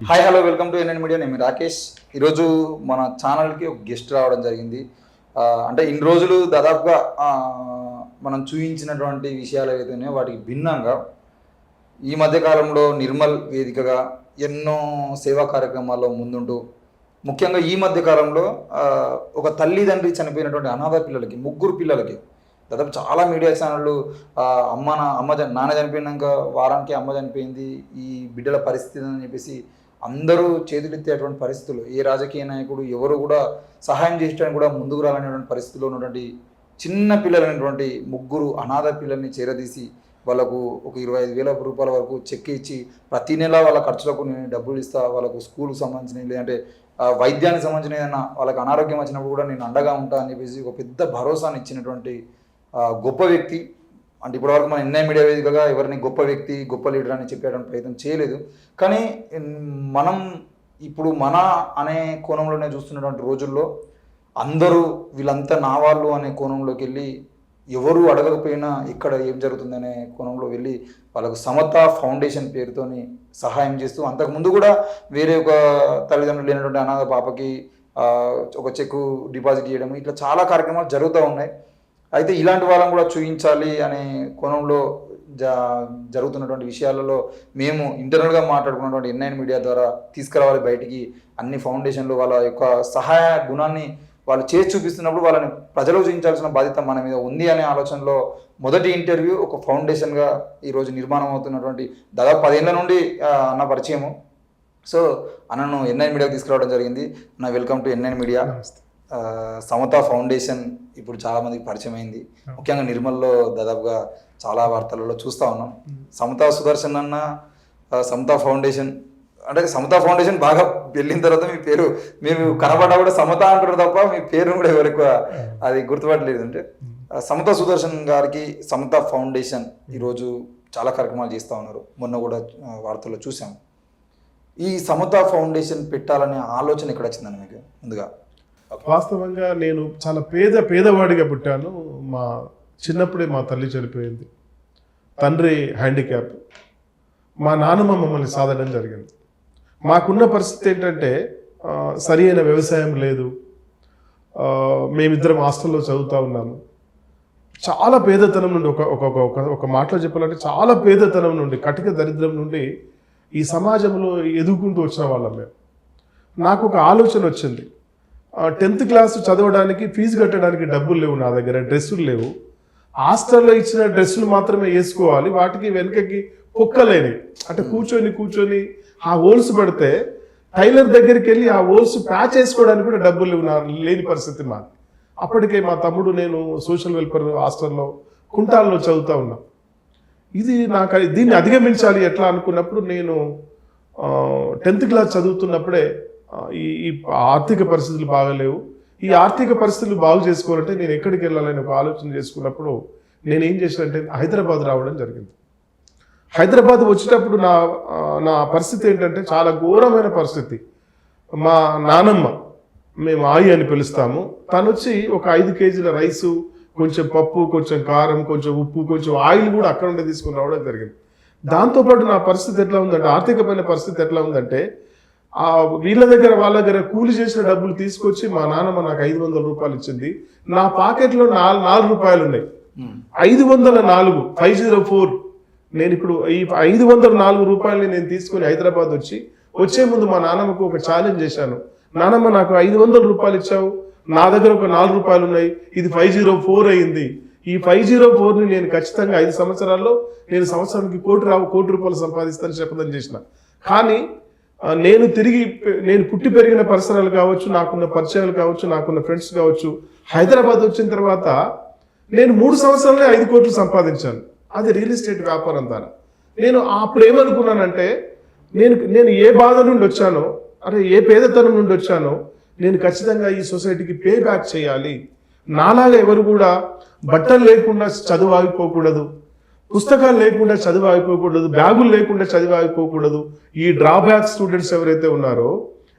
Hi hello welcome to NN media. నేను రాకేష్. ఈరోజు మన ఛానల్కి ఒక గెస్ట్ రావడం జరిగింది. అంటే ఇన్ని రోజులు దాదాపుగా మనం చూపించినటువంటి విషయాలు ఏదైతే వాటికి భిన్నంగా ఈ మధ్యకాలంలో నిర్మల్ వేదికగా ఎన్నో సేవా కార్యక్రమాల్లో ముందుంటూ ముఖ్యంగా ఈ మధ్యకాలంలో ఒక తల్లిదండ్రి చనిపోయినటువంటి అనాథ పిల్లలకి, ముగ్గురు పిల్లలకి దాదాపు చాలా మీడియా ఛానళ్ళు నాన్న చనిపోయినాక వారానికి అమ్మ చనిపోయింది, ఈ బిడ్డల పరిస్థితి అని చెప్పేసి అందరూ చేతులెత్తేటువంటి పరిస్థితులు, ఏ రాజకీయ నాయకుడు ఎవరు కూడా సహాయం చేయడానికి కూడా ముందుకు రాలనేటువంటి పరిస్థితుల్లో ఉన్నటువంటి చిన్న పిల్లలైనటువంటి ముగ్గురు అనాథ పిల్లల్ని చేరదీసి వాళ్ళకు ఒక 25,000 రూపాయల వరకు చెక్ ఇచ్చి ప్రతి నెల వాళ్ళ ఖర్చులకు నేను డబ్బులు ఇస్తా, వాళ్ళకు స్కూల్కి సంబంధించినవి లేదంటే వైద్యానికి సంబంధించిన ఏదైనా వాళ్ళకి అనారోగ్యం వచ్చినప్పుడు కూడా నేను అండగా ఉంటా అని చెప్పేసి ఒక పెద్ద భరోసాని ఇచ్చినటువంటి గొప్ప వ్యక్తి. అంటే ఇప్పటివరకు మన ఎన్ఐ మీడియా వేదికగా ఎవరిని గొప్ప వ్యక్తి, గొప్ప లీడర్ అని చెప్పేటువంటి ప్రయత్నం చేయలేదు. కానీ మనం ఇప్పుడు మన అనే కోణంలోనే చూస్తున్నటువంటి రోజుల్లో అందరూ వీళ్ళంతా నా వాళ్ళు అనే కోణంలోకి వెళ్ళి ఎవరు అడగకపోయినా ఇక్కడ ఏం జరుగుతుందనే కోణంలో వెళ్ళి వాళ్ళకు సమత ఫౌండేషన్ పేరుతోని సహాయం చేస్తూ, అంతకుముందు కూడా వేరే ఒక తల్లిదండ్రులు లేనటువంటి అనాథ పాపకి ఒక చెక్కు డిపాజిట్ చేయడం, ఇట్లా చాలా కార్యక్రమాలు జరుగుతూ ఉన్నాయి. అయితే ఇలాంటి వాళ్ళని కూడా చూపించాలి అనే కోణంలో జరుగుతున్నటువంటి విషయాలలో మేము ఇంటర్నల్గా మాట్లాడుకున్నటువంటి ఎన్ఐన్ మీడియా ద్వారా తీసుకురావాలి బయటికి అన్ని ఫౌండేషన్లు వాళ్ళ యొక్క సహాయ గుణాన్ని వాళ్ళు చేసి చూపిస్తున్నప్పుడు వాళ్ళని ప్రజలకు చూపించాల్సిన బాధ్యత మన మీద ఉంది అనే ఆలోచనలో మొదటి ఇంటర్వ్యూ ఒక ఫౌండేషన్గా ఈరోజు నిర్మాణం అవుతున్నటువంటి దాదాపు 10 ఏళ్ళ నుండి అన్న పరిచయము. సో అన్నను ఎన్ఐన్ మీడియాకు తీసుకురావడం జరిగింది. అన్న వెల్కమ్ టు ఎన్ఐన్ మీడియా. సమత ఫౌండేషన్ ఇప్పుడు చాలామందికి పరిచయం అయింది, ముఖ్యంగా నిర్మల్లో దాదాపుగా చాలా వార్తలలో చూస్తూ ఉన్నాం. సమతా సుదర్శన్ అన్న సమతా ఫౌండేషన్ అంటే సమతా ఫౌండేషన్ బాగా వెళ్ళిన తర్వాత మీ పేరు మేము కనబడ్డా కూడా సమత అంటారు తప్ప మీ పేరును కూడా ఎవరు ఎక్కువ అది గుర్తుపట్టలేదు. అంటే సమతా సుదర్శన్ గారికి సమతా ఫౌండేషన్ ఈరోజు చాలా కార్యక్రమాలు చేస్తూ ఉన్నారు, మొన్న కూడా వార్తల్లో చూసాం. ఈ సమతా ఫౌండేషన్ పెట్టాలనే ఆలోచన ఎక్కడ వచ్చిందని మీకు ముందుగా? వాస్తవంగా నేను చాలా పేదవాడిగా పుట్టాను. మా చిన్నప్పుడే మా తల్లి చనిపోయింది, తండ్రి హ్యాండిక్యాప్, మా నాన్నమ్మ మమ్మల్ని సాధడం జరిగింది. మాకున్న పరిస్థితి ఏంటంటే సరి అయిన వ్యవసాయం లేదు, మేమిద్దరం హాస్టల్లో చదువుతూ ఉన్నాము. చాలా పేదతనం నుండి ఒక మాటలో చెప్పాలంటే చాలా పేదతనం నుండి, కటిక దరిద్రం నుండి ఈ సమాజంలో ఎదుగుకుంటూ వచ్చిన వాళ్ళం మేము. నాకు ఒక ఆలోచన వచ్చింది, 10th క్లాస్ చదవడానికి ఫీజు కట్టడానికి డబ్బులు లేవు, నా దగ్గర డ్రెస్సులు లేవు, హాస్టల్లో ఇచ్చిన డ్రెస్సులు మాత్రమే వేసుకోవాలి, వాటికి వెనుకకి పొక్కలేని, అంటే కూర్చొని ఆ హోల్స్ పడితే టైలర్ దగ్గరికి వెళ్ళి ఆ హోల్స్ ప్యాచ్ వేసుకోవడానికి కూడా డబ్బులు లేని పరిస్థితి మాది. అప్పటికే మా తమ్ముడు నేను సోషల్ వెల్ఫేర్ హాస్టల్లో కుంటాల్లో చదువుతూ ఉన్నాం. దీన్ని అధిగమించాలి ఎట్లా అనుకున్నప్పుడు నేను 10th క్లాస్ చదువుతున్నప్పుడే ఈ ఆర్థిక పరిస్థితులు బాగలేవు, ఈ ఆర్థిక పరిస్థితులు బాగు చేసుకోవాలంటే నేను ఎక్కడికి వెళ్ళాలని ఒక ఆలోచన చేసుకున్నప్పుడు నేను ఏం చేశానంటే హైదరాబాద్ రావడం జరిగింది. హైదరాబాద్ వచ్చేటప్పుడు నా పరిస్థితి ఏంటంటే చాలా ఘోరమైన పరిస్థితి. మా నానమ్మ, మేము ఆయి అని పిలుస్తాము, తను వచ్చి ఒక 5 కేజీల రైసు, కొంచెం పప్పు, కొంచెం కారం, కొంచెం ఉప్పు, కొంచెం ఆయిల్ కూడా అక్కడ నుండి తీసుకుని రావడం జరిగింది. దాంతోపాటు నా పరిస్థితి ఎట్లా ఉందంటే, ఆర్థికమైన పరిస్థితి ఎట్లా ఉందంటే, వాళ్ళ దగ్గర కూలి చేసిన డబ్బులు తీసుకొచ్చి మా నాన్నమ్మ నాకు 500 రూపాయలు ఇచ్చింది. నా పాకెట్లో 4 రూపాయలు ఉన్నాయి. 504 504. నేను ఇప్పుడు ఈ 504 రూపాయలని నేను తీసుకొని హైదరాబాద్ వచ్చే ముందు మా నాన్నమ్మకు ఒక ఛాలెంజ్ చేశాను. నాన్నమ్మ, నాకు 500 రూపాయలు ఇచ్చావు, నా దగ్గర ఒక 4 రూపాయలు ఉన్నాయి, ఇది 504 అయింది. ఈ 504ని నేను ఖచ్చితంగా 5 సంవత్సరాల్లో నేను సంవత్సరానికి 1 కోటి రూపాయలు సంపాదిస్తానని చెప్పదని చేసిన. కానీ నేను పుట్టి పెరిగిన పరిసరాలు కావచ్చు, నాకున్న పరిచయాలు కావచ్చు, నాకున్న ఫ్రెండ్స్ కావచ్చు, హైదరాబాద్ వచ్చిన తర్వాత నేను 3 సంవత్సరాలే 5 కోట్లు సంపాదించాను. అది రియల్ ఎస్టేట్ వ్యాపారం ద్వారా. నేను అప్పుడు ఏమనుకున్నానంటే, నేను ఏ బాధ నుండి వచ్చానో, అంటే ఏ పేదతనం నుండి వచ్చానో, నేను ఖచ్చితంగా ఈ సొసైటీకి పే బ్యాక్ చేయాలి. నాలాగా ఎవరు కూడా బట్టలు లేకుండా చదువు ఆగిపోకూడదు, పుస్తకాలు లేకుండా చదువు ఆగిపోకూడదు, బ్యాగులు లేకుండా చదువు ఆగిపోకూడదు. ఈ డ్రాబ్యాక్ స్టూడెంట్స్ ఎవరైతే ఉన్నారో,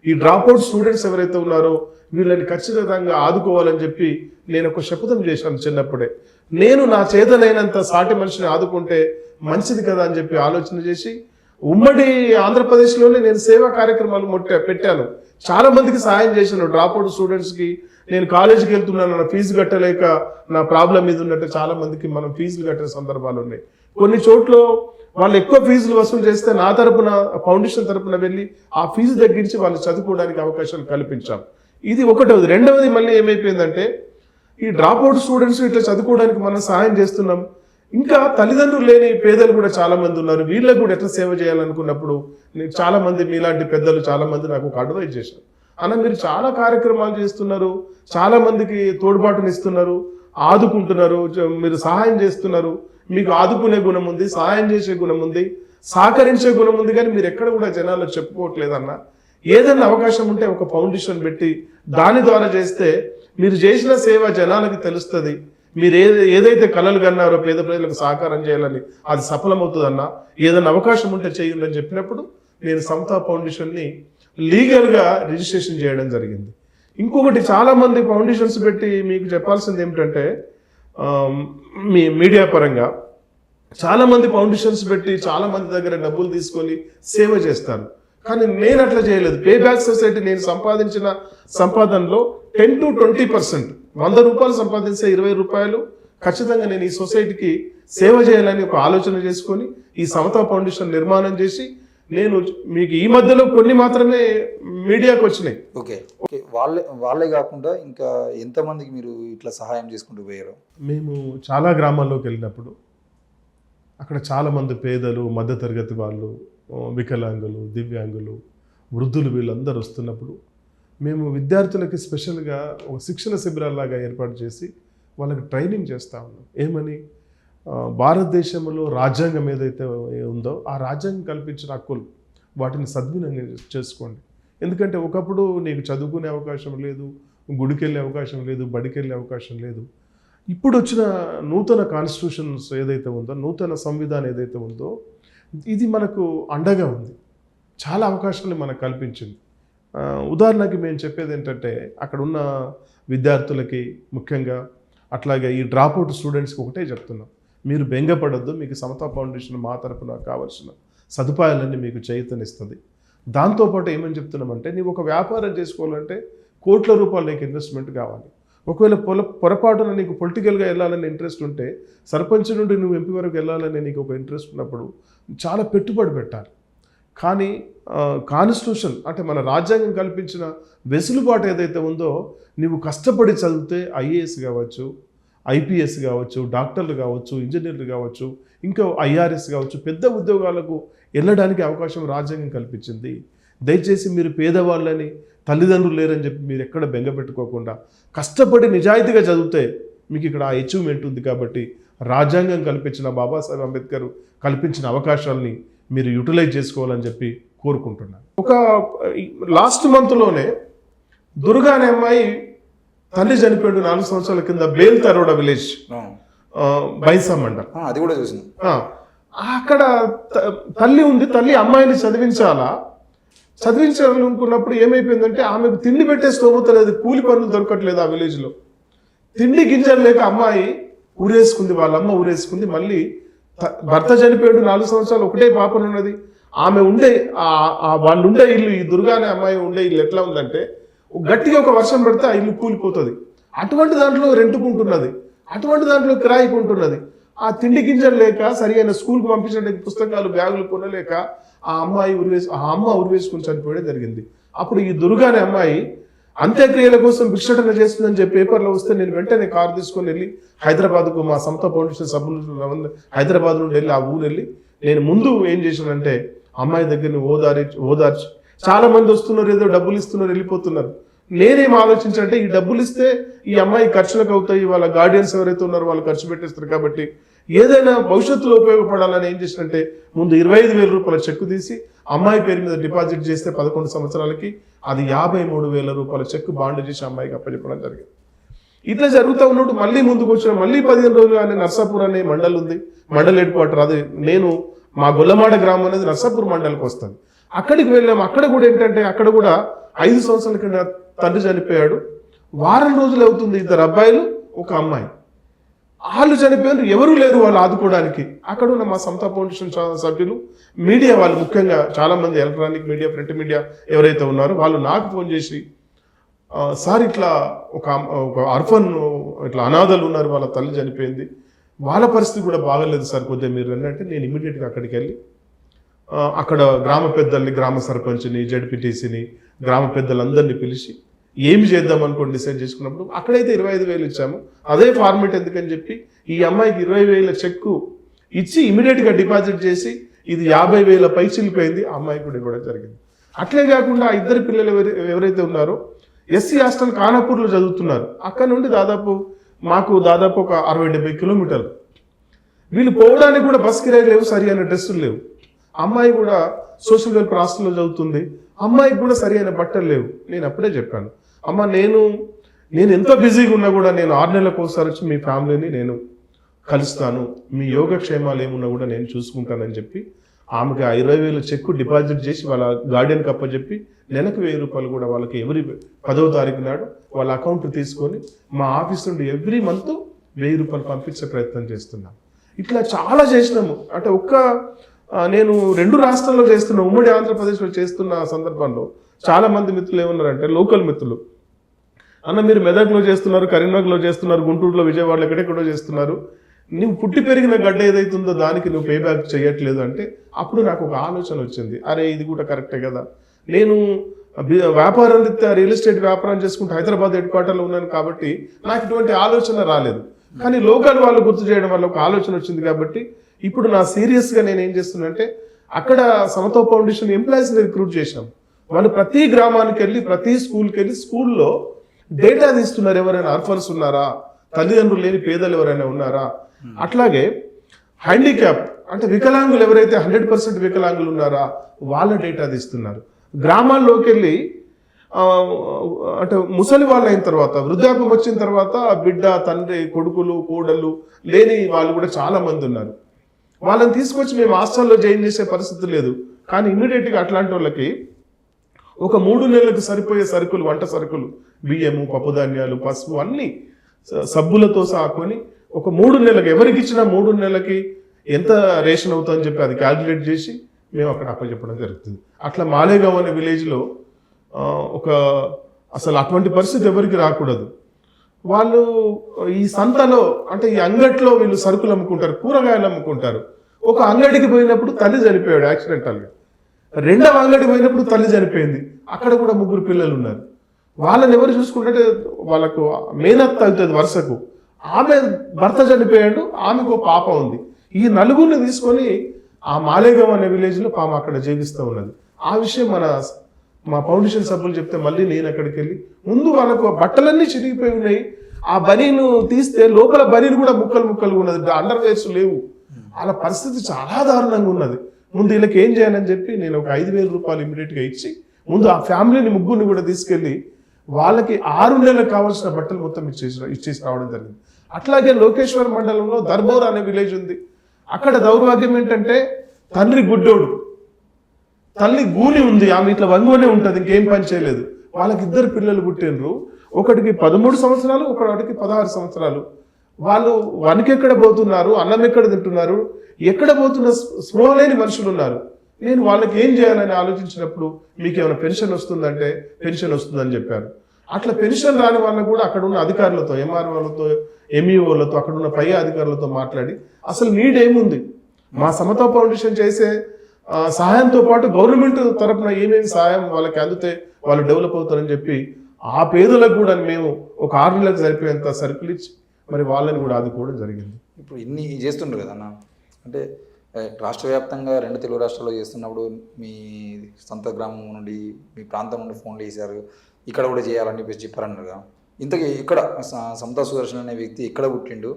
ఈ డ్రాప్అవుట్ స్టూడెంట్స్ ఎవరైతే ఉన్నారో, వీళ్ళని ఖచ్చితంగా ఆదుకోవాలని చెప్పి నేను ఒక శపథం చేశాను చిన్నప్పుడే. నేను నా చేతనైనంత సాటి మనిషిని ఆదుకుంటే మంచిది కదా అని చెప్పి ఆలోచన చేసి ఉమ్మడి ఆంధ్రప్రదేశ్లోనే నేను సేవా కార్యక్రమాలు పెట్టాను. చాలా మందికి సహాయం చేశాను. డ్రాప్అవుట్ స్టూడెంట్స్కి నేను కాలేజీకి వెళ్తున్నాను, నా ఫీజు కట్టలేక నా ప్రాబ్లం మీద ఉన్నట్టు చాలా మందికి మనం ఫీజులు కట్టే సందర్భాలు ఉన్నాయి. కొన్ని చోట్ల వాళ్ళు ఎక్కువ ఫీజులు వసూలు చేస్తే నా తరపున ఫౌండేషన్ తరపున వెళ్ళి ఆ ఫీజు తగ్గించి వాళ్ళు చదువుకోవడానికి అవకాశాలు కల్పించాం. ఇది ఒకటవది. రెండవది మళ్ళీ ఏమైపోయిందంటే ఈ డ్రాప్అవుట్ స్టూడెంట్స్ ఇట్లా చదువుకోవడానికి మనం సహాయం చేస్తున్నాం. ఇంకా తల్లిదండ్రులు లేని పేదలు కూడా చాలా మంది ఉన్నారు. వీళ్ళకు కూడా ఎట్లా సేవ చేయాలనుకున్నప్పుడు చాలా మంది మీలాంటి పెద్దలు చాలా మంది నాకు ఒక అడ్వైజ్ చేశారు. అన్న మీరు చాలా కార్యక్రమాలు చేస్తున్నారు, చాలా మందికి తోడ్పాటునిస్తున్నారు, ఆదుకుంటున్నారు, మీరు సహాయం చేస్తున్నారు, మీకు ఆదుకునే గుణం ఉంది, సహాయం చేసే గుణం ఉంది, సహకరించే గుణం ఉంది, కానీ మీరు ఎక్కడ కూడా జనాల్లో చెప్పుకోవట్లేదన్న. ఏదైనా అవకాశం ఉంటే ఒక ఫౌండేషన్ పెట్టి దాని ద్వారా చేస్తే మీరు చేసిన సేవ జనాలకి తెలుస్తుంది. మీరు ఏదైతే కలలు కన్నారో పేద ప్రజలకు సహకారం చేయాలని అది సఫలమవుతుందన్న. ఏదైనా అవకాశం ఉంటే చేయండి అని చెప్పినప్పుడు నేను సమతా ఫౌండేషన్ని లీగల్గా రిజిస్ట్రేషన్ చేయడం జరిగింది. ఇంకొకటి చాలా మంది ఫౌండేషన్స్ పెట్టి మీకు చెప్పాల్సింది ఏమిటంటే మీ మీడియా పరంగా చాలా మంది ఫౌండేషన్స్ పెట్టి చాలా మంది దగ్గర డబ్బులు తీసుకొని సేవ చేస్తారు. కానీ నేను అట్లా చేయలేదు. పే బ్యాక్ సొసైటీ నేను సంపాదించిన సంపాదనలో 10 to 20%, 100 రూపాయలు సంపాదించే 20 రూపాయలు ఖచ్చితంగా నేను ఈ సొసైటీకి సేవ చేయాలని ఒక ఆలోచన చేసుకొని ఈ సమతా ఫౌండేషన్ నిర్మాణం చేసి నేను మీకు ఈ మధ్యలో కొన్ని మాత్రమే మీడియాకు వచ్చినాయి. ఓకే ఓకే వాళ్ళే కాకుండా ఇంకా ఎంతమందికి మీరు ఇట్లా సహాయం చేసుకుంటూ పోయారు? మేము చాలా గ్రామాల్లోకి వెళ్ళినప్పుడు అక్కడ చాలామంది పేదలు, మధ్యతరగతి వాళ్ళు, వికలాంగులు, దివ్యాంగులు, వృద్ధులు వీళ్ళందరూ వస్తున్నప్పుడు మేము విద్యార్థులకి స్పెషల్గా ఒక శిక్షణ శిబిరాల్లాగా ఏర్పాటు చేసి వాళ్ళకి ట్రైనింగ్ చేస్తూ ఉన్నాం. ఏమని, భారతదేశంలో రాజ్యాంగం ఏదైతే ఉందో ఆ రాజ్యాంగం కల్పించిన హక్కులు వాటిని సద్వినియోగం చేసుకోండి. ఎందుకంటే ఒకప్పుడు నీకు చదువుకునే అవకాశం లేదు, గుడికి వెళ్ళే అవకాశం లేదు, బడికి వెళ్ళే అవకాశం లేదు. ఇప్పుడు వచ్చిన నూతన కాన్స్టిట్యూషన్స్ ఏదైతే ఉందో, నూతన సంవిధానం ఏదైతే ఉందో ఇది మనకు అండగా ఉంది, చాలా అవకాశాలు మనకు కల్పించింది. ఉదాహరణకి మేము చెప్పేది ఏంటంటే అక్కడ ఉన్న విద్యార్థులకి ముఖ్యంగా అట్లాగే ఈ డ్రాప్అవుట్ స్టూడెంట్స్కి ఒకటే చెప్తున్నాం, మీరు బెంగపడొద్దు, మీకు సమతా ఫౌండేషన్ మా తరపున కావాల్సిన సదుపాయాలన్నీ మీకు చేయూతనిస్తుంది. దాంతోపాటు ఏమని చెప్తున్నామంటే నీవు ఒక వ్యాపారం చేసుకోవాలంటే కోట్ల రూపాయలు నీకు ఇన్వెస్ట్మెంట్ కావాలి. ఒకవేళ పొరపాటున నీకు పొలిటికల్గా వెళ్ళాలని ఇంట్రెస్ట్ ఉంటే, సర్పంచ్ నుండి నువ్వు ఎంపీ వరకు వెళ్ళాలని నీకు ఒక ఇంట్రెస్ట్ ఉన్నప్పుడు చాలా పెట్టుబడి పెట్టాలి. కానీ కాన్స్టిట్యూషన్ అంటే మన రాజ్యాంగం కల్పించిన వెసులుబాటు ఏదైతే ఉందో, నువ్వు కష్టపడి చదివితే ఐఏఎస్ కావచ్చు, ఐపీఎస్ కావచ్చు, డాక్టర్లు కావచ్చు, ఇంజనీర్లు కావచ్చు, ఇంకా ఐఆర్ఎస్ కావచ్చు, పెద్ద ఉద్యోగాలకు వెళ్ళడానికి అవకాశం రాజ్యాంగం కల్పించింది. దయచేసి మీరు పేదవాళ్ళని, తల్లిదండ్రులు లేరని చెప్పి మీరు ఎక్కడ బెంగ పెట్టుకోకుండా కష్టపడి నిజాయితీగా చదివితే మీకు ఇక్కడ ఆ అచీవ్మెంట్ ఉంది. కాబట్టి రాజ్యాంగం కల్పించిన, బాబాసాహెబ్ అంబేద్కర్ కల్పించిన అవకాశాలని మీరు యూటిలైజ్ చేసుకోవాలని చెప్పి కోరుకుంటున్నాను. ఒక లాస్ట్ మంత్లోనే దుర్గా అనే అమ్మాయి తండ్రి చనిపోయాడు 4 సంవత్సరాల కింద, బేల్ తరోడా విలేజ్, బైసా మండల్, అది కూడా చూసింది. అక్కడ తల్లి ఉంది. తల్లి అమ్మాయిని చదివించాలనుకున్నప్పుడు ఏమైపోయిందంటే ఆమెకు తిండి పెట్టే స్తోమత లేదు, కూలి పనులు దొరకట్లేదు ఆ విలేజ్లో. తిండి గింజలు లేక అమ్మాయి ఊరేసుకుంది, వాళ్ళ అమ్మ ఊరేసుకుంది. మళ్ళీ భర్త చనిపోయాడు, 4 సంవత్సరాలు, ఒకటే పాపనున్నది. ఆమె ఉండే వాళ్ళు ఉండే ఇల్లు, ఈ దుర్గా అనే అమ్మాయి ఉండే ఇల్లు ఎట్లా ఉందంటే గట్టిగా ఒక వర్షం పడితే ఆ ఇల్లు కూలిపోతుంది. అటువంటి దాంట్లో రెంటుకుంటున్నది, అటువంటి దాంట్లో కిరాయికుంటున్నది. ఆ తిండి గింజలు లేక, సరైన స్కూల్కి పంపించడానికి పుస్తకాలు, బ్యాగులు కొనలేక ఆ అమ్మ ఉరివేసుకుని చనిపోయడం జరిగింది. అప్పుడు ఈ దుర్గా అనే అమ్మాయి అంత్యక్రియల కోసం భిక్షటన చేస్తుందని చెప్పి పేపర్లో వస్తే నేను వెంటనే కారు తీసుకొని వెళ్ళి హైదరాబాద్కు, మా సమతా ఫౌండేషన్ సభ్యులు హైదరాబాద్ నుండి వెళ్ళి ఆ ఊరు వెళ్ళి నేను ముందు ఏం చేశానంటే అమ్మాయి దగ్గరని ఓదార్చి, చాలా మంది వస్తున్నారు, ఏదో డబ్బులు ఇస్తున్నారు, వెళ్ళిపోతున్నారు. నేనేం ఆలోచించంటే ఈ డబ్బులు ఇస్తే ఈ అమ్మాయి ఖర్చులకు అవుతాయి, వాళ్ళ గార్డియన్స్ ఎవరైతే ఉన్నారో వాళ్ళు ఖర్చు పెట్టేస్తారు, కాబట్టి ఏదైనా భవిష్యత్తులో ఉపయోగపడాలని ఏం చేసినంటే ముందు 25,000 రూపాయల చెక్కు తీసి అమ్మాయి పేరు మీద డిపాజిట్ చేస్తే 11 సంవత్సరాలకి అది 53,000 రూపాయల చెక్కు బాండ్ చేసి అమ్మాయికి అప్పచెప్పడం జరిగింది. ఇట్లా జరుగుతూ ఉన్నట్టు మళ్ళీ ముందుకు వచ్చిన మళ్ళీ 15 రోజులు అనే నర్సాపూర్ అనే మండల్ ఉంది, మండల్ హెడ్ క్వార్టర్. అది నేను మా గొల్లమాడ గ్రామం అనేది నర్సాపూర్ మండలికి వస్తుంది. అక్కడికి వెళ్ళాము. అక్కడ కూడా ఏంటంటే అక్కడ కూడా 5 సంవత్సరాల కింద తండ్రి చనిపోయాడు. వారం రోజులు అవుతుంది, 2 అబ్బాయిలు 1 అమ్మాయి. వాళ్ళు చనిపోయారు, ఎవరూ లేరు వాళ్ళు ఆదుకోవడానికి. అక్కడ ఉన్న మా సమతా ఫౌండేషన్ సభ్యులు, మీడియా వాళ్ళు, ముఖ్యంగా చాలామంది ఎలక్ట్రానిక్ మీడియా, ప్రింట్ మీడియా ఎవరైతే ఉన్నారో వాళ్ళు నాకు ఫోన్ చేసి, సార్ ఇట్లా ఒక అర్ఫన్ ఇట్లా అనాథలు ఉన్నారు, వాళ్ళ తల్లి చనిపోయింది, వాళ్ళ పరిస్థితి కూడా బాగలేదు సార్, కొద్దిగా మీరు అంటే నేను ఇమీడియట్గా అక్కడికి వెళ్ళి అక్కడ గ్రామ పెద్దల్ని, గ్రామ సర్పంచ్ని, జడ్పీటీసీని, గ్రామ పెద్దలందరినీ పిలిచి ఏమి చేద్దాం అనుకోండి డిసైడ్ చేసుకున్నప్పుడు అక్కడైతే 25,000 ఇచ్చాము. అదే ఫార్మేట్ ఎందుకని చెప్పి ఈ అమ్మాయికి 20,000 చెక్కు ఇచ్చి ఇమీడియట్గా డిపాజిట్ చేసి ఇది 50,000 పైచిలిపోయింది, ఆ అమ్మాయి కూడా ఇవ్వడం జరిగింది. అట్లే కాకుండా ఆ ఇద్దరు పిల్లలు ఎవరైతే ఉన్నారో ఎస్సీ హాస్టల్ ఖానాపూర్లో చదువుతున్నారు. అక్కడ నుండి మాకు దాదాపు ఒక 60-70 కిలోమీటర్లు. వీళ్ళు పోవడానికి కూడా బస్ కిరాయి లేవు, సరి అయిన డ్రెస్సులు లేవు. అమ్మాయి కూడా సోషల్ వెల్ఫేర్ హాస్టల్లో చదువుతుంది, అమ్మాయికి కూడా సరి అయిన బట్టలు లేవు. నేను అప్పుడే చెప్పాను, అమ్మ నేను ఎంత బిజీగా ఉన్నా కూడా నేను 6 నెలలకు ఒకసారి వచ్చి మీ ఫ్యామిలీని నేను కలుస్తాను, మీ యోగక్షేమాలు ఏమున్నా కూడా నేను చూసుకుంటానని చెప్పి ఆమెకి 20,000 చెక్కు డిపాజిట్ చేసి వాళ్ళ గార్డియన్కి అప్పచెప్పి నెలకు 1,000 రూపాయలు కూడా వాళ్ళకి ఎవరి 10వ తారీఖు నాడు వాళ్ళ అకౌంట్ తీసుకొని మా ఆఫీస్ నుండి ఎవ్రీ మంత్ 1,000 రూపాయలు పంపించే ప్రయత్నం చేస్తున్నాం. ఇట్లా చాలా చేసినాము. అంటే నేను 2 రాష్ట్రాల్లో చేస్తున్నా, ఉమ్మడి ఆంధ్రప్రదేశ్లో చేస్తున్న సందర్భంలో చాలా మంది మిత్రులు ఏమన్నారంటే, లోకల్ మిత్రులు, అన్న మీరు మెదక్లో చేస్తున్నారు, కరీంనగర్లో చేస్తున్నారు, గుంటూరులో, విజయవాడలో ఎక్కడెక్కడో చేస్తున్నారు, నువ్వు పుట్టి పెరిగిన గడ్డ ఏదైతుందో దానికి నువ్వు పే బ్యాక్ చేయట్లేదు అంటే అప్పుడు నాకు ఒక ఆలోచన వచ్చింది, అరే ఇది కూడా కరెక్టే కదా. నేను వ్యాపారం రీత్యా రియల్ ఎస్టేట్ వ్యాపారం చేసుకుంటూ హైదరాబాద్ హెడ్ క్వార్టర్లో ఉన్నాను కాబట్టి నాకు ఇటువంటి ఆలోచన రాలేదు. కానీ లోకల్ వాళ్ళు గుర్తు చేయడం వల్ల ఒక ఆలోచన వచ్చింది కాబట్టి ఇప్పుడు నా సీరియస్గా నేను ఏం చేస్తున్నానంటే, అక్కడ సమతా ఫౌండేషన్ ఎంప్లాయీస్ని రిక్రూట్ చేశాం. వాళ్ళు ప్రతి గ్రామానికి వెళ్ళి, ప్రతి స్కూల్కి వెళ్ళి, స్కూల్లో డేటా తీస్తున్నారు, ఎవరైనా ఆర్ఫన్స్ ఉన్నారా, తల్లిదండ్రులు లేని పేదలు ఎవరైనా ఉన్నారా. అట్లాగే హ్యాండిక్యాప్ అంటే వికలాంగులు ఎవరైతే 100% వికలాంగులు ఉన్నారా వాళ్ళ డేటా తీస్తున్నారు. గ్రామాల్లోకి వెళ్ళి అంటే ముసలి వాళ్ళు అయిన తర్వాత, వృద్ధాప్యం వచ్చిన తర్వాత బిడ్డ, తండ్రి, కొడుకులు, కోడళ్ళు లేని వాళ్ళు కూడా చాలా మంది ఉన్నారు. వాళ్ళని తీసుకొచ్చి మేము హాస్టల్లో జాయిన్ చేసే పరిస్థితి లేదు. కానీ ఇమ్మీడియట్గా అట్లాంటి వాళ్ళకి ఒక 3 నెలలకు సరిపోయే సరుకులు, వంట సరుకులు, బియ్యము, పప్పుధాన్యాలు, పసుపు అన్నీ సబ్బులతో సాకొని ఒక 3 నెలలకు ఎవరికి ఇచ్చినా 3 నెలలకి ఎంత రేషన్ అవుతుందని చెప్పి అది క్యాల్కులేట్ చేసి మేము అక్కడ అప్పచెప్పడం జరుగుతుంది. అట్లా మాలేగావ్ అనే విలేజ్లో అసలు అటువంటి పరిస్థితి ఎవరికి రాకూడదు. వాళ్ళు ఈ సంతలో అంటే ఈ అంగట్లో వీళ్ళు సరుకులు అమ్ముకుంటారు, కూరగాయలు అమ్ముకుంటారు. ఒక అంగడికి పోయినప్పుడు తల్లి చనిపోయాడు యాక్సిడెంటల్గా, 2వ అంగడికి పోయినప్పుడు తల్లి చనిపోయింది. అక్కడ కూడా 3 పిల్లలు ఉన్నారు. వాళ్ళని ఎవరు చూసుకుంటే వాళ్ళకు మేనత్త అవుతుంది వరుసకు, ఆమె భర్త చనిపోయాడు, ఆమెకు పాప ఉంది. ఈ 4గురిని తీసుకొని ఆ మాలేగావ్ అనే విలేజ్లో పాప అక్కడ జీవిస్తూ ఉన్నది. ఆ విషయం మా ఫౌండేషన్ సభ్యులు చెప్తే మళ్ళీ నేను అక్కడికి వెళ్ళి ముందు వాళ్ళకు బట్టలన్నీ చిరిగిపోయి ఉన్నాయి, ఆ బనీను తీస్తే లోపల బనీను కూడా ముక్కలు ఉన్నది, అండర్వేర్స్ లేవు, వాళ్ళ పరిస్థితి చాలా దారుణంగా ఉన్నది. ముందు వీళ్ళకి ఏం చేయాలని చెప్పి నేను ఒక 5,000 రూపాయలు ఇమీడియట్గా ఇచ్చి ముందు ఆ ఫ్యామిలీని 3గురిని కూడా తీసుకెళ్ళి వాళ్ళకి 6 నెలలకు కావాల్సిన బట్టలు మొత్తం ఇచ్చేసి రావడం జరిగింది. అట్లాగే లోకేశ్వర్ మండలంలో దర్బోర్ అనే విలేజ్ ఉంది. అక్కడ దౌర్భాగ్యం ఏంటంటే తండ్రి గుడ్డోడు, తల్లి గూని ఉంది, ఆమె ఇట్లా వంగునే ఉంటుంది, ఇంకేం పని చేయలేదు. వాళ్ళకి 2 పిల్లలు పుట్టినరు, ఒకటికి 13 సంవత్సరాలు, ఒకటికి 16 సంవత్సరాలు. వాళ్ళు వనకెక్కడ పోతున్నారు, అన్నం ఎక్కడ తింటున్నారు, ఎక్కడ పోతున్న స్పృహ లేని మనుషులు ఉన్నారు. నేను వాళ్ళకి ఏం చేయాలని ఆలోచించినప్పుడు మీకు ఏమైనా పెన్షన్ వస్తుందంటే పెన్షన్ వస్తుందని చెప్పారు. అట్లా పెన్షన్ రాని వాళ్ళకు కూడా అక్కడ ఉన్న అధికారులతో, ఎంఆర్ఓలతో, ఎంఈఓలతో, అక్కడ ఉన్న పై అధికారులతో మాట్లాడి అసలు నీడ్ ఏముంది, మా సమతా ఫౌండేషన్ చేసే సహాయంతో పాటు గవర్నమెంట్ తరఫున ఏమేమి సహాయం వాళ్ళకి అందితే వాళ్ళు డెవలప్ అవుతారని చెప్పి ఆ పేదలకు కూడా మేము ఒక 6 నెలలకు సరిపోయేంత సరుకులు ఇచ్చి మరి వాళ్ళని కూడా ఆదుకోవడం జరిగింది. ఇప్పుడు ఇన్ని చేస్తుండ్రు కదన్న, అంటే రాష్ట్ర వ్యాప్తంగా 2 తెలుగు రాష్ట్రాల్లో చేస్తున్నప్పుడు మీ సొంత గ్రామం నుండి, మీ ప్రాంతం నుండి ఫోన్లు చేశారు, ఇక్కడ కూడా చేయాలని చెప్పేసి చెప్పారన్నారు కదా. ఇంతకీ ఇక్కడ సమతా సుదర్శన్ అనే వ్యక్తి ఎక్కడ పుట్టిండు,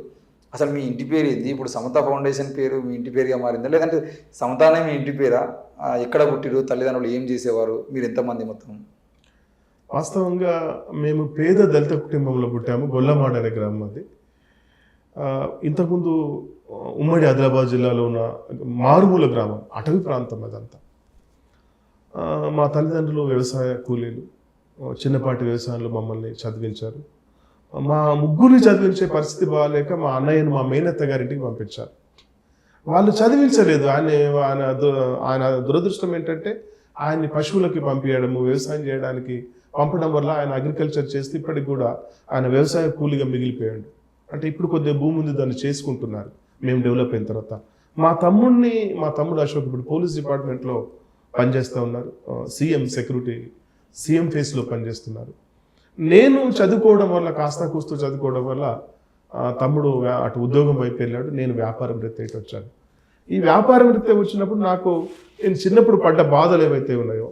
అసలు మీ ఇంటి పేరు ఏంది, ఇప్పుడు సమతా ఫౌండేషన్ పేరు మీ ఇంటి పేరుగా మారిందా, లేదంటే సమతానే మీ ఇంటి పేరా, ఎక్కడ పుట్టిరు, తల్లిదండ్రులు ఏం చేసేవారు, మీరు ఎంతమంది మొత్తం? వాస్తవంగా మేము పేద దళిత కుటుంబంలో పుట్టాము, గొల్లమాడ అనే గ్రామం అది. ఇంతకుముందు ఉమ్మడి ఆదిలాబాద్ జిల్లాలో ఉన్న మారుమూల గ్రామం, అటవీ ప్రాంతం అదంతా. మా తల్లిదండ్రులు వ్యవసాయ కూలీలు, చిన్నపాటి వ్యవసాయంలో మమ్మల్ని చదివించారు. మా ముగ్గురిని చదివించే పరిస్థితి బాగాలేక మా అన్నయ్యను మా మేనత్త గారింటికి పంపించారు. వాళ్ళు చదివించలేదు. ఆయన దురదృష్టం ఏంటంటే ఆయన్ని పశువులకి పంపించడము, వ్యవసాయం చేయడానికి పంపడం వల్ల ఆయన అగ్రికల్చర్ చేస్తే ఇప్పటికి కూడా ఆయన వ్యవసాయ కూలీగా మిగిలిపోయాడు. అంటే ఇప్పుడు కొద్దిగా భూమి ఉంది, దాన్ని చేసుకుంటున్నారు మేము డెవలప్ అయిన తర్వాత. మా తమ్ముడు అశోక్ ఇప్పుడు పోలీస్ డిపార్ట్మెంట్లో పనిచేస్తూ ఉన్నారు, సీఎం ఫేస్లో పనిచేస్తున్నారు. నేను చదువుకోవడం వల్ల, కాస్త కూస్తూ చదువుకోవడం వల్ల తమ్ముడు అటు ఉద్యోగం వైపు వెళ్ళాడు, నేను వ్యాపారం రీత్యా ఇటు వచ్చాను. ఈ వ్యాపారం రీత్యా వచ్చినప్పుడు నేను చిన్నప్పుడు పడ్డ బాధలు ఏవైతే ఉన్నాయో,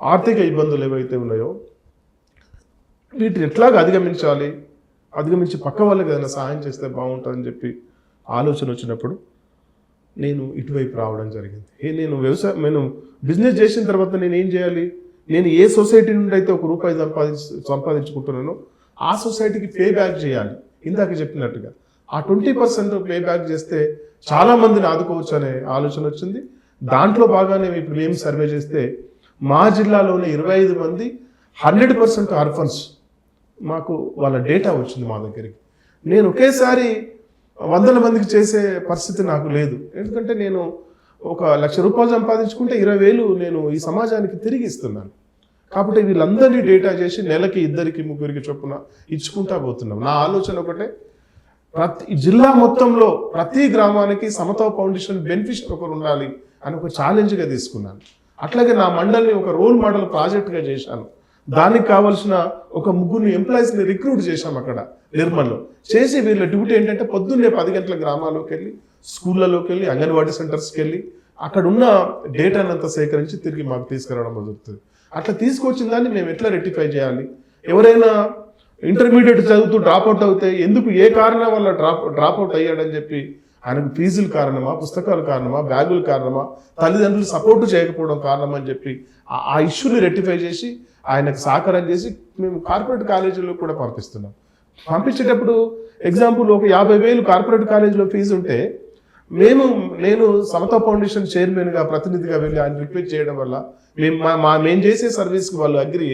ఆర్థిక ఇబ్బందులు ఏవైతే ఉన్నాయో, వీటిని ఎట్లాగా అధిగమించి పక్క వాళ్ళకి ఏదైనా సహాయం చేస్తే బాగుంటుందని చెప్పి ఆలోచన వచ్చినప్పుడు నేను ఇటువైపు రావడం జరిగింది. నేను బిజినెస్ చేసిన తర్వాత నేను ఏం చేయాలి, నేను ఏ సొసైటీ నుండి అయితే ₹1 సంపాదించుకుంటున్నానో ఆ సొసైటీకి పే బ్యాక్ చేయాలి. ఇందాక చెప్పినట్టుగా ఆ 20% పే బ్యాక్ చేస్తే చాలా మందిని ఆదుకోవచ్చు అనే ఆలోచన వచ్చింది. దాంట్లో భాగానే ఇప్పుడు మేము సర్వే చేస్తే మా జిల్లాలోనే 25 మంది 100% ఆర్ఫన్స్ మాకు వాళ్ళ డేటా వచ్చింది మా దగ్గరికి. నేను ఒకేసారి 100 మందికి చేసే పరిస్థితి నాకు లేదు. ఎందుకంటే నేను ₹1,00,000 సంపాదించుకుంటే 20,000 నేను ఈ సమాజానికి తిరిగి ఇస్తున్నాను. కాబట్టి వీళ్ళందరినీ డేటా చేసి నెలకి 2-3 చొప్పున ఇచ్చుకుంటా పోతున్నాం. నా ఆలోచన ఒకటే, ప్రతి జిల్లా మొత్తంలో ప్రతి గ్రామానికి సమతా ఫౌండేషన్ బెనిఫిషియర్ ఒకరు ఉండాలి అని ఒక ఛాలెంజ్గా తీసుకున్నాను. అట్లాగే నా మండలిని ఒక రోల్ మోడల్ ప్రాజెక్ట్గా చేశాను. దానికి కావాల్సిన ఒక 3 ఎంప్లాయీస్ని రిక్రూట్ చేశాం అక్కడ నిర్మల్లో. చేసి వీళ్ళ డ్యూటీ ఏంటంటే పొద్దున్నే 10 గంటల గ్రామాల్లోకి వెళ్ళి, స్కూళ్ళలోకి వెళ్ళి, అంగన్వాడీ సెంటర్స్కి వెళ్ళి అక్కడ ఉన్న డేటానంతా సేకరించి తిరిగి మాకు తీసుకురావడం జరుగుతుంది. అట్లా తీసుకొచ్చిన దాన్ని మేము ఎట్లా రెక్టిఫై చేయాలి, ఎవరైనా ఇంటర్మీడియట్ చదువుతూ డ్రాప్అవుట్ అవుతే ఎందుకు, ఏ కారణం వల్ల డ్రాప్అవుట్ అయ్యాడని చెప్పి, ఆయనకు ఫీజులు కారణమా, పుస్తకాలు కారణమా, బ్యాగులు కారణమా, తల్లిదండ్రులు సపోర్టు చేయకపోవడం కారణం అని చెప్పి ఆ ఇష్యూని రెక్టిఫై చేసి ఆయనకు సహకారం చేసి మేము కార్పొరేట్ కాలేజీలో కూడా పంపిస్తున్నాం. పంపించేటప్పుడు ఎగ్జాంపుల్ ఒక 50,000 కార్పొరేట్ కాలేజీలో ఫీజు ఉంటే నేను సమతా ఫౌండేషన్ చైర్మన్గా ప్రతినిధిగా వెళ్ళి ఆయన రిక్వెస్ట్ చేయడం వల్ల మేము చేసే సర్వీస్కి వాళ్ళు అగ్రి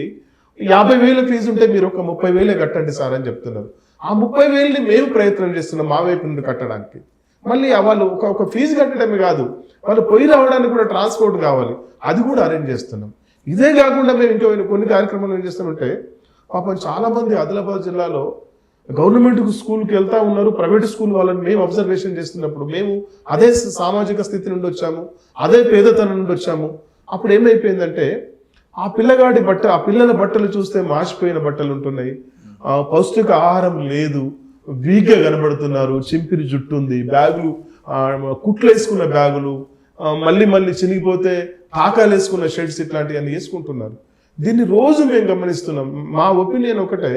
50,000 ఫీజు ఉంటే మీరు ఒక 30,000 కట్టండి సార్ అని చెప్తున్నారు. ఆ 30,000ని మేము ప్రయత్నం చేస్తున్నాం మా వైపు నుండి కట్టడానికి. మళ్ళీ వాళ్ళు ఒక ఫీజు కట్టడమే కాదు, వాళ్ళు పోయి రావడానికి కూడా ట్రాన్స్పోర్ట్ కావాలి, అది కూడా అరేంజ్ చేస్తున్నాం. ఇదే కాకుండా మేము ఇంకా కొన్ని కార్యక్రమాలు ఏం చేస్తామంటే, పాపం చాలా మంది ఆదిలాబాద్ జిల్లాలో గవర్నమెంట్ స్కూల్కి వెళ్తా ఉన్నారు, ప్రైవేట్ స్కూల్ వాళ్ళని మేము అబ్జర్వేషన్ చేస్తున్నప్పుడు మేము అదే సామాజిక స్థితి నుండి వచ్చాము, అదే పేదతనం నుండి వచ్చాము. అప్పుడు ఏమైపోయిందంటే ఆ పిల్లల బట్టలు చూస్తే మాసిపోయిన బట్టలు ఉంటున్నాయి, పౌష్టిక ఆహారం లేదు, వీక్గా కనబడుతున్నారు, చింపిరి జుట్టు ఉంది, బ్యాగులు కుట్లు వేసుకున్న బ్యాగులు, మళ్ళీ చినిగిపోతే తాకాలు వేసుకున్న షర్ట్స్, ఇట్లాంటివన్నీ వేసుకుంటున్నారు. దీన్ని రోజు మేము గమనిస్తున్నాం. మా ఒపీనియన్ ఒకటే,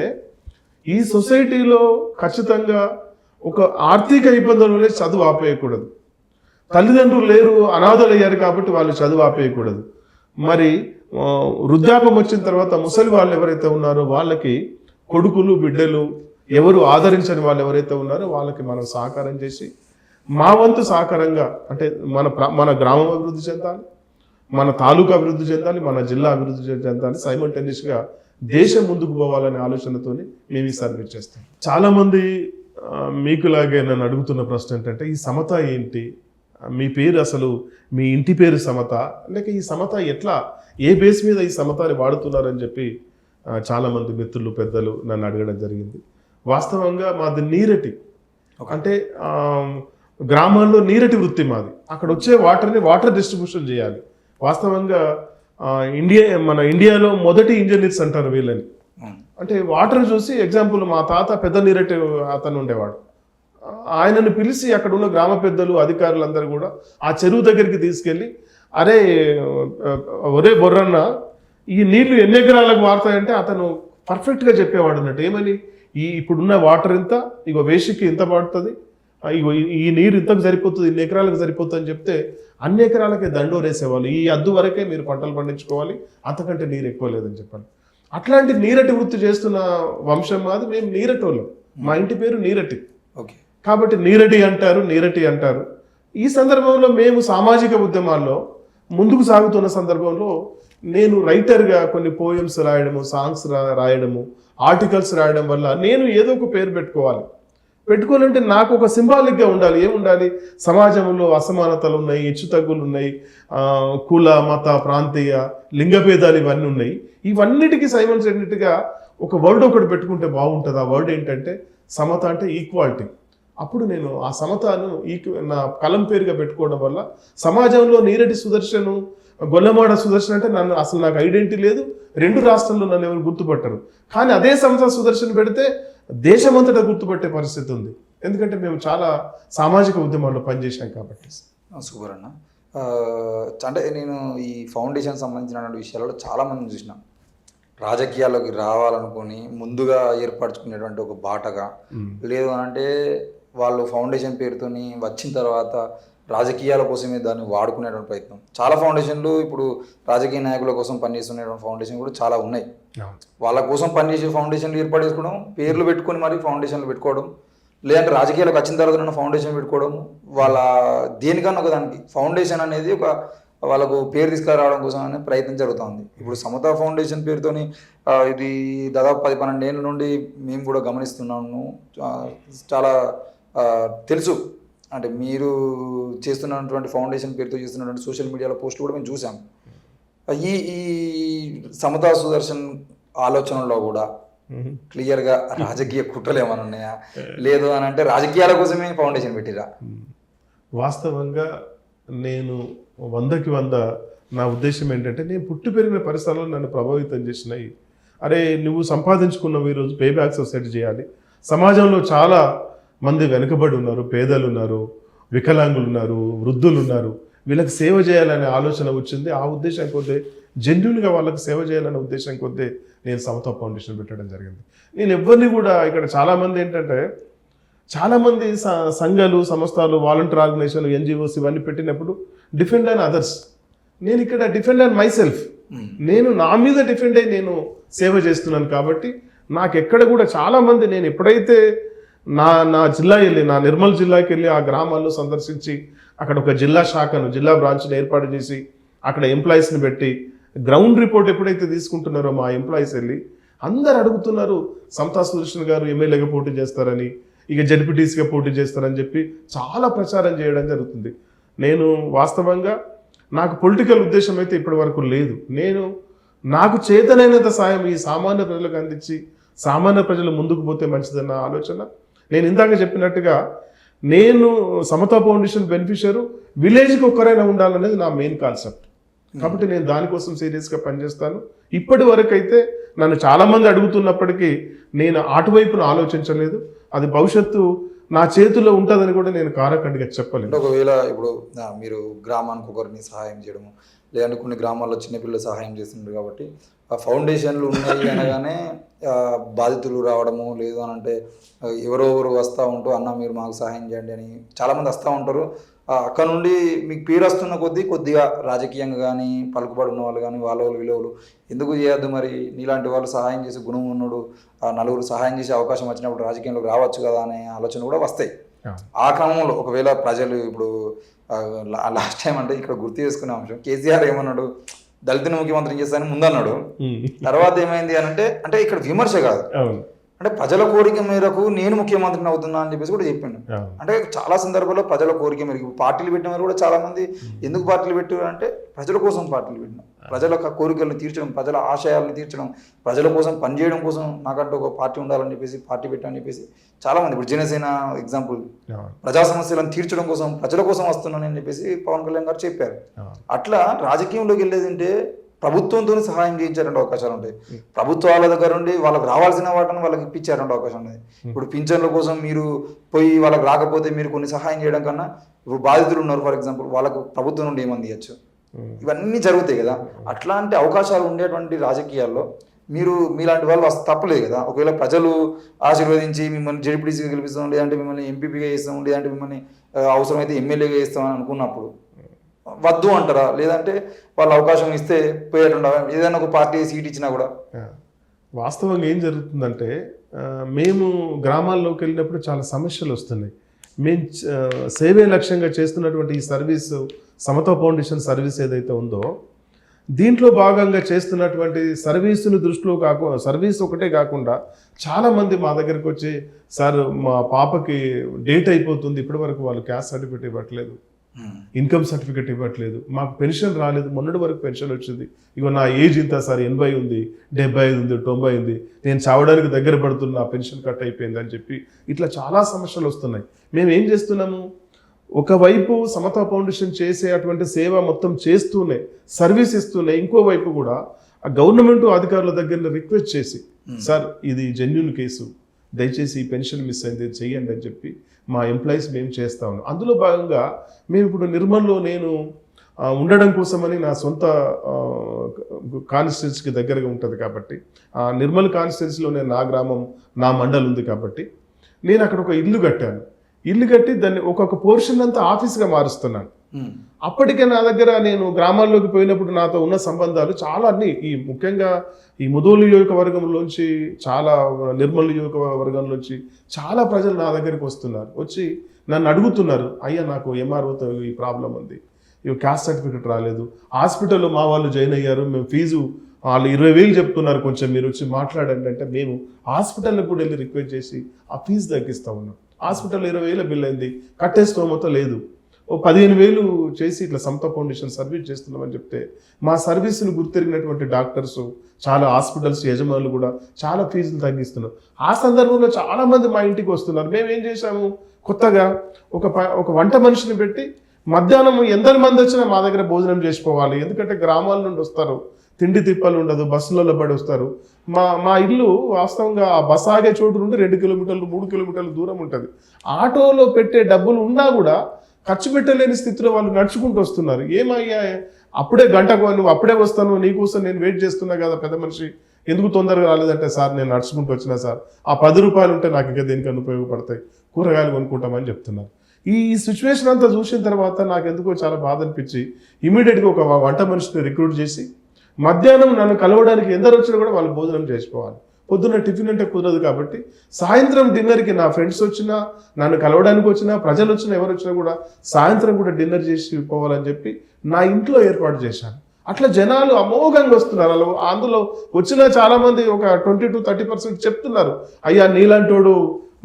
ఈ సొసైటీలో ఖచ్చితంగా ఒక ఆర్థిక ఇబ్బందుల వల్ల చదువు ఆపేయకూడదు. తల్లిదండ్రులు లేరు, అనాథలు అయ్యారు కాబట్టి వాళ్ళు చదువు ఆపేయకూడదు. మరి వృద్ధాపం వచ్చిన తర్వాత ముసలి వాళ్ళు ఎవరైతే ఉన్నారో వాళ్ళకి కొడుకులు, బిడ్డలు ఎవరు ఆదరించని వాళ్ళు ఎవరైతే ఉన్నారో వాళ్ళకి మనం సహకారం చేసి, మా వంతు సహకారంగా అంటే మన గ్రామం అభివృద్ధి చెందాలి, మన తాలూకా అభివృద్ధి చెందాలి, మన జిల్లా అభివృద్ధి చెందాలి, సైమల్టేనియస్గా దేశం ముందుకు పోవాలనే ఆలోచనతో మేము ఈ సర్వే చేస్తాం. చాలామంది మీకులాగే నన్ను అడుగుతున్న ప్రశ్న ఏంటంటే, ఈ సమత ఏంటి, మీ పేరు అసలు మీ ఇంటి పేరు సమత, లేక ఈ సమత ఎట్లా, ఏ బేస్ మీద ఈ సమతాన్ని వాడుతున్నారని చెప్పి చాలామంది మిత్రులు, పెద్దలు నన్ను అడగడం జరిగింది. వాస్తవంగా మాది నీరటి, అంటే గ్రామాల్లో నీరటి వృత్తి మాది. అక్కడ వచ్చే వాటర్ డిస్ట్రిబ్యూషన్ చేయాలి. వాస్తవంగా మన ఇండియాలో మొదటి ఇంజనీర్స్ అంటారు వీళ్ళని. అంటే వాటర్ చూసి ఎగ్జాంపుల్ మా తాత పెద్ద నీరటి అతను ఉండేవాడు, ఆయనను పిలిచి అక్కడ ఉన్న గ్రామ పెద్దలు, అధికారులందరూ కూడా ఆ చెరువు దగ్గరికి తీసుకెళ్ళి, ఒరే బొర్రన్న, ఈ నీళ్లు ఎన్ని ఎకరాలకు వాడతాయంటే అతను పర్ఫెక్ట్గా చెప్పేవాడు అన్నట్టు. ఏమని, ఇప్పుడున్న వాటర్ ఇంత, ఇగో వేషికి ఇంత పడుతుంది, ఇగో ఈ నీరు ఇంతకు సరిపోతుంది, ఇన్ని ఎకరాలకు సరిపోతుంది అని చెప్తే అన్ని ఎకరాలకే దండోరేసేవాళ్ళు. ఈ అద్దు వరకే మీరు పంటలు పండించుకోవాలి, అంతకంటే నీరు ఎక్కువ లేదని చెప్పాలి. అట్లాంటి నీరటి వృత్తి చేస్తున్న వంశం మాది. మేము నీరటోళ్ళం, మా ఇంటి పేరు నీరటి. ఓకే, కాబట్టి నీరటి అంటారు. ఈ సందర్భంలో మేము సామాజిక ఉద్యమాల్లో ముందుకు సాగుతున్న సందర్భంలో నేను రైటర్గా కొన్ని పోయమ్స్ రాయడము, సాంగ్స్ రాయడము, ఆర్టికల్స్ రాయడం వల్ల నేను ఏదో ఒక పేరు పెట్టుకోవాలంటే నాకు ఒక సింబాలిక్గా ఉండాలి. ఏముండాలి? సమాజంలో అసమానతలు ఉన్నాయి, హెచ్చుతగ్గులు ఉన్నాయి, కుల మత ప్రాంతీయ లింగభేదాలు ఇవన్నీ ఉన్నాయి. ఇవన్నిటికీ సైమల్టేనియస్గా ఒక వర్డ్ ఒకటి పెట్టుకుంటే బాగుంటుంది. ఆ వర్డ్ ఏంటంటే సమత, అంటే ఈక్వాలిటీ. అప్పుడు నేను ఆ సమతను నా కలం పేరుగా పెట్టుకోవడం వల్ల సమాజంలో నీరటి సుదర్శను, గొల్లమాడ సుదర్శన్ అంటే నాకు ఐడెంటిటీ లేదు. 2 రాష్ట్రాల్లో నన్ను ఎవరు గుర్తుపట్టరు. కానీ అదే సమత సుదర్శన్ పెడితే దేశమంతటా గుర్తుపట్టే పరిస్థితి ఉంది. ఎందుకంటే మేము చాలా సామాజిక ఉద్యమాల్లో పనిచేశాం కాబట్టి. సూపర్ అన్న. అంటే నేను ఈ ఫౌండేషన్ సంబంధించిన విషయాలలో చాలామంది చూసిన రాజకీయాల్లోకి రావాలనుకుని ముందుగా ఏర్పరచుకునేటువంటి ఒక బాటగా, లేదు అంటే వాళ్ళు ఫౌండేషన్ పేరుతోని వచ్చిన తర్వాత రాజకీయాల కోసమే దాన్ని వాడుకునేటువంటి ప్రయత్నం. చాలా ఫౌండేషన్లు ఇప్పుడు రాజకీయ నాయకుల కోసం పనిచేస్తున్నటువంటి ఫౌండేషన్ కూడా చాలా ఉన్నాయి. వాళ్ళ కోసం పనిచేసే ఫౌండేషన్లు ఏర్పాటు చేసుకోవడం, పేర్లు పెట్టుకొని మరి ఫౌండేషన్లు పెట్టుకోవడం, లేదంటే రాజకీయాలకు వచ్చిన తర్వాత ఫౌండేషన్ పెట్టుకోవడం. వాళ్ళ దేనికన్నా ఒక దానికి ఫౌండేషన్ అనేది ఒక వాళ్ళకు పేరు తీసుకురావడం కోసం అనే ప్రయత్నం జరుగుతుంది. ఇప్పుడు సమతా ఫౌండేషన్ పేరుతోని ఇది దాదాపు 10-12 ఏళ్ళ నుండి మేము కూడా గమనిస్తున్నాము. చాలా తెలుసు, అంటే మీరు చేస్తున్నటువంటి ఫౌండేషన్ పేరుతో చేస్తున్నటువంటి సోషల్ మీడియాలో పోస్టులు కూడా మేము చూసాం. ఈ సమతా సుదర్శన్ ఆలోచనలో కూడా క్లియర్గా రాజకీయ కుట్రలు ఏమైనా ఉన్నాయా, లేదు అని అంటే రాజకీయాల కోసమే ఫౌండేషన్ పెట్టిరా? వాస్తవంగా నేను 100కి 100 నా ఉద్దేశం ఏంటంటే, నేను పుట్టి పెరిగిన పరిసరాలు నన్ను ప్రభావితం చేసినాయి. అరే నువ్వు సంపాదించుకున్నవి ఈరోజు పే బ్యాక్ సొసైటీ చేయాలి. సమాజంలో చాలా మంది వెనుకబడి ఉన్నారు, పేదలు ఉన్నారు, వికలాంగులు ఉన్నారు, వృద్ధులు ఉన్నారు. వీళ్ళకి సేవ చేయాలనే ఆలోచన వచ్చింది. ఆ ఉద్దేశం కొద్దే, జెన్యున్గా వాళ్ళకి సేవ చేయాలనే ఉద్దేశం కొద్దే నేను సమతా ఫౌండేషన్ పెట్టడం జరిగింది. నేను ఎవరిని కూడా ఇక్కడ చాలామంది ఏంటంటే, చాలామంది సంఘాలు, సంస్థలు, వాలంటీర్ ఆర్గనైజేషన్లు, ఎన్జిఓస్ ఇవన్నీ పెట్టినప్పుడు డిఫెండ్ ఆన్ అదర్స్. నేను ఇక్కడ డిఫెండ్ ఆన్ మై సెల్ఫ్. నేను నా మీద డిఫెండ్ అయ్యి నేను సేవ చేస్తున్నాను. కాబట్టి నాకు ఎక్కడ కూడా చాలామంది, నేను ఎప్పుడైతే నా జిల్లా వెళ్ళి, నా నిర్మల్ జిల్లాకి వెళ్ళి ఆ గ్రామాల్లో సందర్శించి అక్కడ ఒక జిల్లా శాఖను, జిల్లా బ్రాంచ్ను ఏర్పాటు చేసి అక్కడ ఎంప్లాయీస్ని పెట్టి గ్రౌండ్ రిపోర్ట్ ఎప్పుడైతే తీసుకుంటున్నారో మా ఎంప్లాయీస్ వెళ్ళి అందరు అడుగుతున్నారు, సమతా సుదర్శన్ గారు ఎమ్మెల్యేగా పోటీ చేస్తారని, ఇక జడ్పీటీసీగా పోటీ చేస్తారని చెప్పి చాలా ప్రచారం చేయడం జరుగుతుంది. నేను వాస్తవంగా నాకు పొలిటికల్ ఉద్దేశం అయితే ఇప్పటి వరకు లేదు. నేను నాకు చేతనైనంత సాయం ఈ సామాన్య ప్రజలకు అందించి సామాన్య ప్రజలు ముందుకు పోతే మంచిదన్న ఆలోచన. నేను ఇందాక చెప్పినట్టుగా నేను సమతా ఫౌండేషన్ బెనిఫిషియరు, విలేజ్కి ఒక్కరైనా ఉండాలనేది నా మెయిన్ కాన్సెప్ట్. కాబట్టి నేను దానికోసం సీరియస్గా పనిచేస్తాను. ఇప్పటి వరకు అయితే నన్ను చాలామంది అడుగుతున్నప్పటికీ నేను అటువైపున ఆలోచించలేదు. అది భవిష్యత్తు నా చేతుల్లో ఉంటుందని కూడా నేను కారకండిగా చెప్పలేదు. ఒకవేళ ఇప్పుడు మీరు గ్రామానికి ఒకరిని సహాయం చేయడము, లేదంటే కొన్ని గ్రామాల్లో చిన్నపిల్లలు సహాయం చేస్తున్నారు కాబట్టి ఆ ఫౌండేషన్లు ఉన్నాయి అనగానే బాధితులు రావడము, లేదు అని అంటే ఎవరో వస్తూ ఉంటూ అన్న మీరు మాకు సహాయం చేయండి అని చాలామంది వస్తూ ఉంటారు. అక్కడ నుండి మీకు పేరు వస్తున్న కొద్దిగా రాజకీయంగా కానీ పలుకుబడి ఉన్న వాళ్ళు కానీ వాళ్ళ విలువలు ఎందుకు చేయొద్దు, మరి నీలాంటి వాళ్ళు సహాయం చేసే గుణం ఉన్నాడు, నలుగురు సహాయం చేసే అవకాశం వచ్చినప్పుడు రాజకీయంలోకి రావచ్చు కదా అనే ఆలోచన కూడా వస్తాయి. ఆ క్రమంలో ఒకవేళ ప్రజలు ఇప్పుడు లాస్ట్ టైం అంటే ఇక్కడ గుర్తు చేసుకునే అంశం, కేసీఆర్ ఏమన్నాడు, దళితుని ముఖ్యమంత్రిని చేస్తానని ముందన్నాడు. తర్వాత ఏమైంది అని అంటే ఇక్కడ విమర్శ కాదు, అంటే ప్రజల కోరిక మేరకు నేను ముఖ్యమంత్రిని అవుతున్నా అని చెప్పేసి కూడా చెప్పిండు. అంటే చాలా సందర్భాల్లో ప్రజల కోరిక మేరకు పార్టీలు పెట్టిన వారు కూడా చాలా మంది ఎందుకు పార్టీలు పెట్టారు అంటే ప్రజల కోసం పార్టీలు పెట్టినాం, ప్రజల కోరికలను తీర్చడం, ప్రజల ఆశయాలను తీర్చడం, ప్రజల కోసం పనిచేయడం కోసం నాకంటూ ఒక పార్టీ ఉండాలని చెప్పేసి పార్టీ పెట్టామని చెప్పేసి చాలా మంది, ఇప్పుడు జనసేన ఎగ్జాంపుల్, ప్రజా సమస్యలను తీర్చడం కోసం ప్రజల కోసం వస్తున్నానని చెప్పేసి పవన్ కళ్యాణ్ గారు చెప్పారు. అట్లా రాజకీయంలోకి వెళ్ళేదంటే ప్రభుత్వంతో సహాయం చేయించారంటే అవకాశాలు ఉంటాయి. ప్రభుత్వాల దగ్గర నుండి వాళ్ళకి రావాల్సిన వాటిని వాళ్ళకి ఇప్పించారంటే అవకాశం ఉంది. ఇప్పుడు పింఛన్ల కోసం మీరు పోయి వాళ్ళకి రాకపోతే మీరు కొన్ని సహాయం చేయడం కన్నా, ఇప్పుడు బాధితులు ఉన్నారు ఫర్ ఎగ్జాంపుల్, వాళ్ళకు ప్రభుత్వం నుండి ఏమని ఇవ్వచ్చు, ఇవన్నీ జరుగుతాయి కదా. అట్లాంటి అవకాశాలు ఉండేటువంటి రాజకీయాల్లో మీలాంటి వాళ్ళు తప్పలేదు కదా. ఒకవేళ ప్రజలు ఆశీర్వదించి మిమ్మల్ని జడ్పీటీసీగా గెలిపిస్తాం, లేదంటే మిమ్మల్ని ఎంపీపీగా చేస్తాం, లేదంటే మిమ్మల్ని అవసరమైతే ఎమ్మెల్యేగా చేస్తామని అనుకున్నప్పుడు వద్దు అంటారా, లేదంటే వాళ్ళు అవకాశం ఇస్తే పోయేటుండవా, ఏదైనా ఒక పార్టీ సీట్ ఇచ్చినా కూడా? వాస్తవంగా ఏం జరుగుతుందంటే, మేము గ్రామాల్లోకి వెళ్ళినప్పుడు చాలా సమస్యలు వస్తున్నాయి. మేము సేవే లక్ష్యంగా చేస్తున్నటువంటి ఈ సర్వీసు, సమతా ఫౌండేషన్ సర్వీస్ ఏదైతే ఉందో, దీంట్లో భాగంగా చేస్తున్నటువంటి సర్వీసును దృష్టిలో సర్వీస్ ఒకటే కాకుండా చాలామంది మా దగ్గరికి వచ్చి సార్ మా పాపకి డేట్ అయిపోతుంది, ఇప్పటి వరకు వాళ్ళు క్యాస్ట్ సర్టిఫికేట్ ఇవ్వట్లేదు, ఇన్కమ్ సర్టిఫికేట్ ఇవ్వట్లేదు, మాకు పెన్షన్ రాలేదు, మొన్నటి వరకు పెన్షన్ వచ్చింది, ఇగో నా ఏజ్ ఇంత సార్ 80 ఉంది, 75 ఉంది, 90 ఉంది, నేను చావడానికి దగ్గర పడుతున్నా, పెన్షన్ కట్ అయిపోయింది అని చెప్పి ఇట్లా చాలా సమస్యలు వస్తున్నాయి. మేము ఏం చేస్తున్నాము, ఒకవైపు సమతా ఫౌండేషన్ చేసే అటువంటి సేవ మొత్తం చేస్తూనే సర్వీస్ ఇస్తూనే ఇంకోవైపు కూడా ఆ గవర్నమెంట్ అధికారుల దగ్గర రిక్వెస్ట్ చేసి సార్ ఇది జెన్యూన్ కేసు, దయచేసి ఈ పెన్షన్ మిస్ అయింది చెయ్యండి అని చెప్పి మా ఎంప్లాయీస్ మేము చేస్తా ఉన్నాం. అందులో భాగంగా మేము ఇప్పుడు నిర్మల్లో నేను ఉండడం కోసమని నా సొంత కాన్స్టిట్యున్సీకి దగ్గరగా ఉంటుంది కాబట్టి నిర్మల్ కాన్స్టిట్యున్సీలోనే నా గ్రామం నా మండల్ ఉంది కాబట్టి నేను అక్కడ ఒక ఇల్లు కట్టాను. ఇల్లు కట్టి దాన్ని ఒక్కొక్క పోర్షన్ అంతా ఆఫీస్గా మారుస్తున్నాను. అప్పటికే నా దగ్గర నేను గ్రామాల్లోకి పోయినప్పుడు నాతో ఉన్న సంబంధాలు చాలా అన్ని ముఖ్యంగా ఈ ముదోలు నియోజకవర్గంలోంచి చాలా నిర్మల్ నియోజకవర్గంలోంచి చాలా ప్రజలు నా దగ్గరికి వస్తున్నారు, వచ్చి నన్ను అడుగుతున్నారు, అయ్యా నాకు ఎంఆర్ఓతో ఈ ప్రాబ్లం ఉంది, ఇవి క్యాస్ట్ సర్టిఫికేట్ రాలేదు, హాస్పిటల్లో మా వాళ్ళు జాయిన్ అయ్యారు, మేము ఫీజు వాళ్ళు 20,000 చెప్తున్నారు, కొంచెం మీరు వచ్చి మాట్లాడండి అంటే మేము హాస్పిటల్కి కూడా వెళ్ళి రిక్వెస్ట్ చేసి ఆ ఫీజు తగ్గిస్తూ ఉన్నాం. హాస్పిటల్ 20,000 బిల్ అయింది, కట్టే స్తోమత లేదు, ఓ 15,000 చేసి ఇట్లా సమతా ఫౌండేషన్ సర్వీస్ చేస్తున్నామని చెప్తే మా సర్వీస్ను గుర్తెరిగినటువంటి డాక్టర్స్ చాలా హాస్పిటల్స్ యజమానులు కూడా చాలా ఫీజులు తగ్గిస్తున్నారు. ఆ సందర్భంలో చాలామంది మా ఇంటికి వస్తున్నారు. మేము ఏం చేశాము, కొత్తగా ఒక వంట మనిషిని పెట్టి మధ్యాహ్నం ఎందరి మంది వచ్చినా మా దగ్గర భోజనం చేసిపోవాలి, ఎందుకంటే గ్రామాల నుండి వస్తారు, తిండి తిప్పలు ఉండదు, బస్సులలో పడి వస్తారు. మా ఇల్లు వాస్తవంగా ఆ బస్ ఆగే చోటు నుండి 2 కిలోమీటర్లు 3 కిలోమీటర్లు దూరం ఉంటుంది. ఆటోలో పెట్టే డబ్బులు ఉన్నా కూడా ఖర్చు పెట్టలేని స్థితిలో వాళ్ళు నడుచుకుంటూ వస్తున్నారు. ఏమయ్యా అప్పుడే గంటకు నువ్వు అప్పుడే వస్తాను, నీకోసం నేను వెయిట్ చేస్తున్నా కదా పెద్ద మనిషి, ఎందుకు తొందరగా రాలేదంటే సార్ నేను నడుచుకుంటూ వచ్చినా సార్, ఆ 10 రూపాయలు ఉంటే నాకు ఇంకా దేనికన్నా ఉపయోగపడతాయి, కూరగాయలు కొనుక్కుంటామని చెప్తున్నారు. ఈ సిచ్యువేషన్ అంతా చూసిన తర్వాత నాకు ఎందుకో చాలా బాధ అనిపించి ఇమీడియట్గా ఒక వంట మనిషిని రిక్రూట్ చేసి మధ్యాహ్నం నన్ను కలవడానికి ఎందరు వచ్చినా కూడా వాళ్ళు భోజనం చేసుకోవాలి. పొద్దున్న టిఫిన్ అంటే కుదరదు కాబట్టి సాయంత్రం డిన్నర్కి నా ఫ్రెండ్స్ వచ్చినా, నన్ను కలవడానికి వచ్చినా, ప్రజలు వచ్చినా, ఎవరు వచ్చినా కూడా సాయంత్రం కూడా డిన్నర్ చేసి పోవాలని చెప్పి నా ఇంట్లో ఏర్పాటు చేశాను. అట్లా జనాలు అమోఘంగా వస్తున్నారు. అందులో వచ్చిన చాలామంది ఒక 20-30% చెప్తున్నారు, అయ్యా నీలాంటోడు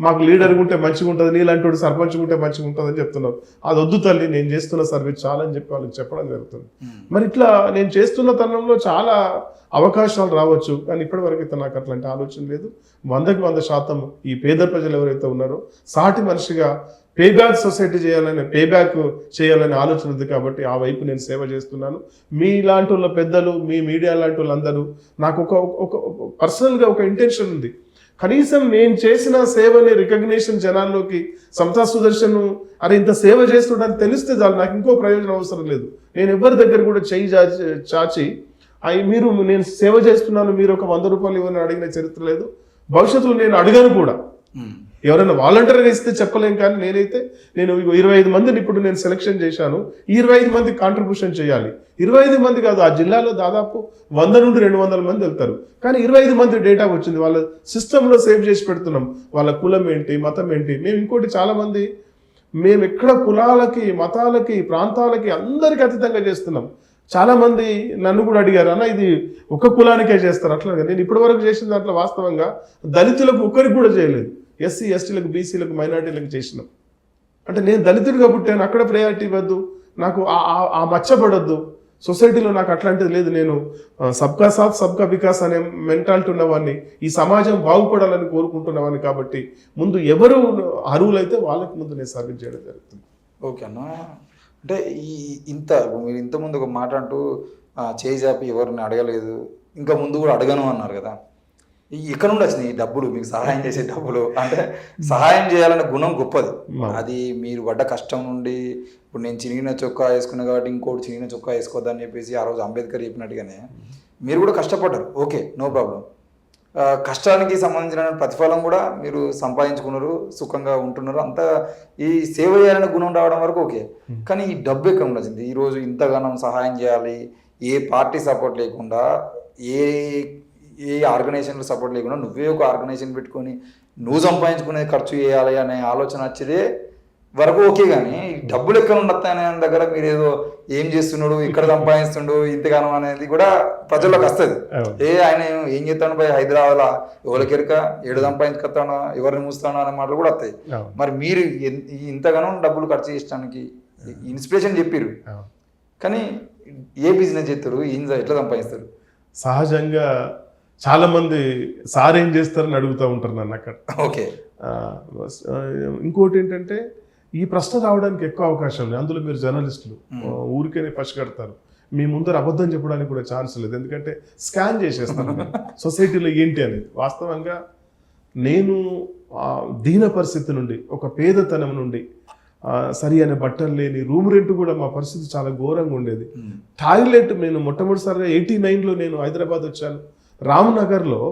మాకు లీడర్ ఉంటే మంచిగా ఉంటుంది, నీలాంటోడు సర్పంచ్ ఉంటే మంచిగా ఉంటుంది అని చెప్తున్నారు. అది వద్దు తల్లి, నేను చేస్తున్న సర్వీస్ చాలా అని చెప్పి వాళ్ళకి చెప్పడం జరుగుతుంది. మరి ఇట్లా నేను చేస్తున్న తరుణంలో చాలా అవకాశాలు రావచ్చు, కానీ ఇప్పటివరకు అయితే నాకు అట్లాంటి ఆలోచన లేదు. 100కి 100% ఈ పేద ప్రజలు ఎవరైతే ఉన్నారో సాటి మనిషిగా పేబ్యాక్ సొసైటీ పేబ్యాక్ చేయాలనే ఆలోచన ఉంది కాబట్టి ఆ వైపు నేను సేవ చేస్తున్నాను. మీ లాంటి వాళ్ళ పెద్దలు, మీ మీడియా లాంటి వాళ్ళందరూ నాకు ఒక పర్సనల్గా ఒక ఇంటెన్షన్ ఉంది, కనీసం నేను చేసిన సేవని రికగ్నిషన్ జనాల్లోకి సమతా సుదర్శన్ అరే ఇంత సేవ చేస్తుండని తెలిస్తే చాలు, నాకు ఇంకో ప్రయోజనం అవసరం లేదు. నేను ఎవరి దగ్గర కూడా చేయి చాచి నేను సేవ చేస్తున్నాను, మీరు ఒక 100 రూపాయలు ఇవ్వని అడిగిన చరిత్ర లేదు, భవిష్యత్తులో నేను అడిగాను కూడా. ఎవరైనా వాలంటీర్గా ఇస్తే చెప్పలేం, కానీ నేను 25 మందిని ఇప్పుడు నేను సెలెక్షన్ చేశాను, 25 మంది కాంట్రిబ్యూషన్ చేయాలి. 25 మంది కాదు, ఆ జిల్లాలో దాదాపు 100 నుండి 200 మంది వెళ్తారు, కానీ 25 మంది డేటా వచ్చింది, వాళ్ళ సిస్టంలో సేవ్ చేసి పెడుతున్నాం. వాళ్ళ కులం ఏంటి, మతం ఏంటి. మేము ఇంకోటి చాలామంది మేము ఎక్కడ కులాలకి, మతాలకి, ప్రాంతాలకి అందరికీ అతీతంగా చేస్తున్నాం. చాలామంది నన్ను కూడా అడిగారు, అన్న ఇది ఒక కులానికే చేస్తారు. అట్లా నేను ఇప్పటి వరకు చేసిన దాంట్లో వాస్తవంగా దళితులకు ఒక్కరికి కూడా చేయలేదు, ఎస్సీ ఎస్టీలకు, బీసీలకు, మైనార్టీలకు చేసినాం. అంటే నేను దళితుడిగా పుట్టాను, అక్కడ ప్రయారిటీ ఇవ్వద్దు, నాకు ఆ మచ్చబడద్దు, సొసైటీలో నాకు అట్లాంటిది లేదు. నేను సబ్కా సాత్ సబ్కా వికాస్ అనే మెంటాలిటీ ఉన్నవాడిని, ఈ సమాజం బాగుపడాలని కోరుకుంటున్నవాడిని. కాబట్టి ముందు ఎవరు అర్హులైతే వాళ్ళకి ముందు నేను సర్వీస్ చేయడం జరుగుతుంది. ఓకే అన్న, అంటే మీరు ఇంతకుముందు ఒక మాట అంటూ చేయి చాపి ఎవరిని అడగలేదు, ఇంకా ముందు కూడా అడగను అన్నారు కదా. ఇక్కడ నుండి వచ్చినాయి ఈ డబ్బులు, మీకు సహాయం చేసే డబ్బులు. అంటే సహాయం చేయాలనే గుణం గొప్పది, అది మీరు పడ్డ కష్టం నుండి. ఇప్పుడు నేను చినిగిన చొక్కా వేసుకున్నా కాబట్టి ఇంకోటి చినిగిన చొక్కా వేసుకోవద్దని చెప్పేసి ఆ రోజు అంబేద్కర్ చెప్పినట్టుగానే మీరు కూడా కష్టపడ్డారు, ఓకే నో ప్రాబ్లం. కష్టానికి సంబంధించిన ప్రతిఫలం కూడా మీరు సంపాదించుకున్నారు, సుఖంగా ఉంటున్నారు, అంతా ఈ సేవ చేయాలనే గుణం రావడం వరకు ఓకే. కానీ ఈ డబ్బు ఎక్కడ వచ్చింది? ఈరోజు ఇంతగానం సహాయం చేయాలి, ఏ పార్టీ సపోర్ట్ లేకుండా, ఏ ఆర్గనైజేషన్లో సపోర్ట్ లేకుండా నువ్వే ఒక ఆర్గనైజేషన్ పెట్టుకొని నువ్వు సంపాదించుకునే ఖర్చు చేయాలి అనే ఆలోచన వచ్చేదే వరకు ఓకే, కానీ డబ్బులు ఎక్కడ ఉండొస్తాయనే దగ్గర మీరు ఏదో ఏం చేస్తున్నాడు, ఇక్కడ సంపాదిస్తుండు ఇంతగానం అనేది కూడా ప్రజల్లోకి వస్తుంది. ఆయన ఏం చేస్తాడు పోయి హైదరాబాద్ ఎవరికెరక ఏడు సంపాదించుకొస్తాను, ఎవరిని మూస్తాను అనే మాటలు కూడా వస్తాయి. మరి మీరు ఇంతగానో డబ్బులు ఖర్చు చేయడానికి ఇన్స్పిరేషన్ చెప్పారు, కానీ ఏ బిజినెస్ చేస్తారు, ఎట్లా సంపాదిస్తారు? సహజంగా చాలా మంది సార్ ఏం చేస్తారని అడుగుతూ ఉంటారు నన్ను అక్కడ. ఓకే. ఇంకోటి ఏంటంటే ఈ ప్రశ్న రావడానికి ఎక్కువ అవకాశం లేదు. అందులో మీరు జర్నలిస్టులు ఊరికేనే పసిగడతారు. మీ ముందర అబద్ధం చెప్పడానికి కూడా ఛాన్స్ లేదు, ఎందుకంటే స్కాన్ చేసేస్తాను సొసైటీలో ఏంటి అనేది. వాస్తవంగా నేను దీన పరిస్థితి నుండి, ఒక పేదతనం నుండి, సరి అనే బట్టలు లేని, రూమ్ రెంట్ కూడా మా పరిస్థితి చాలా ఘోరంగా ఉండేది. టాయిలెట్ నేను మొట్టమొదటిసారిగా 89లో నేను హైదరాబాద్ వచ్చాను. రామ్నగర్లో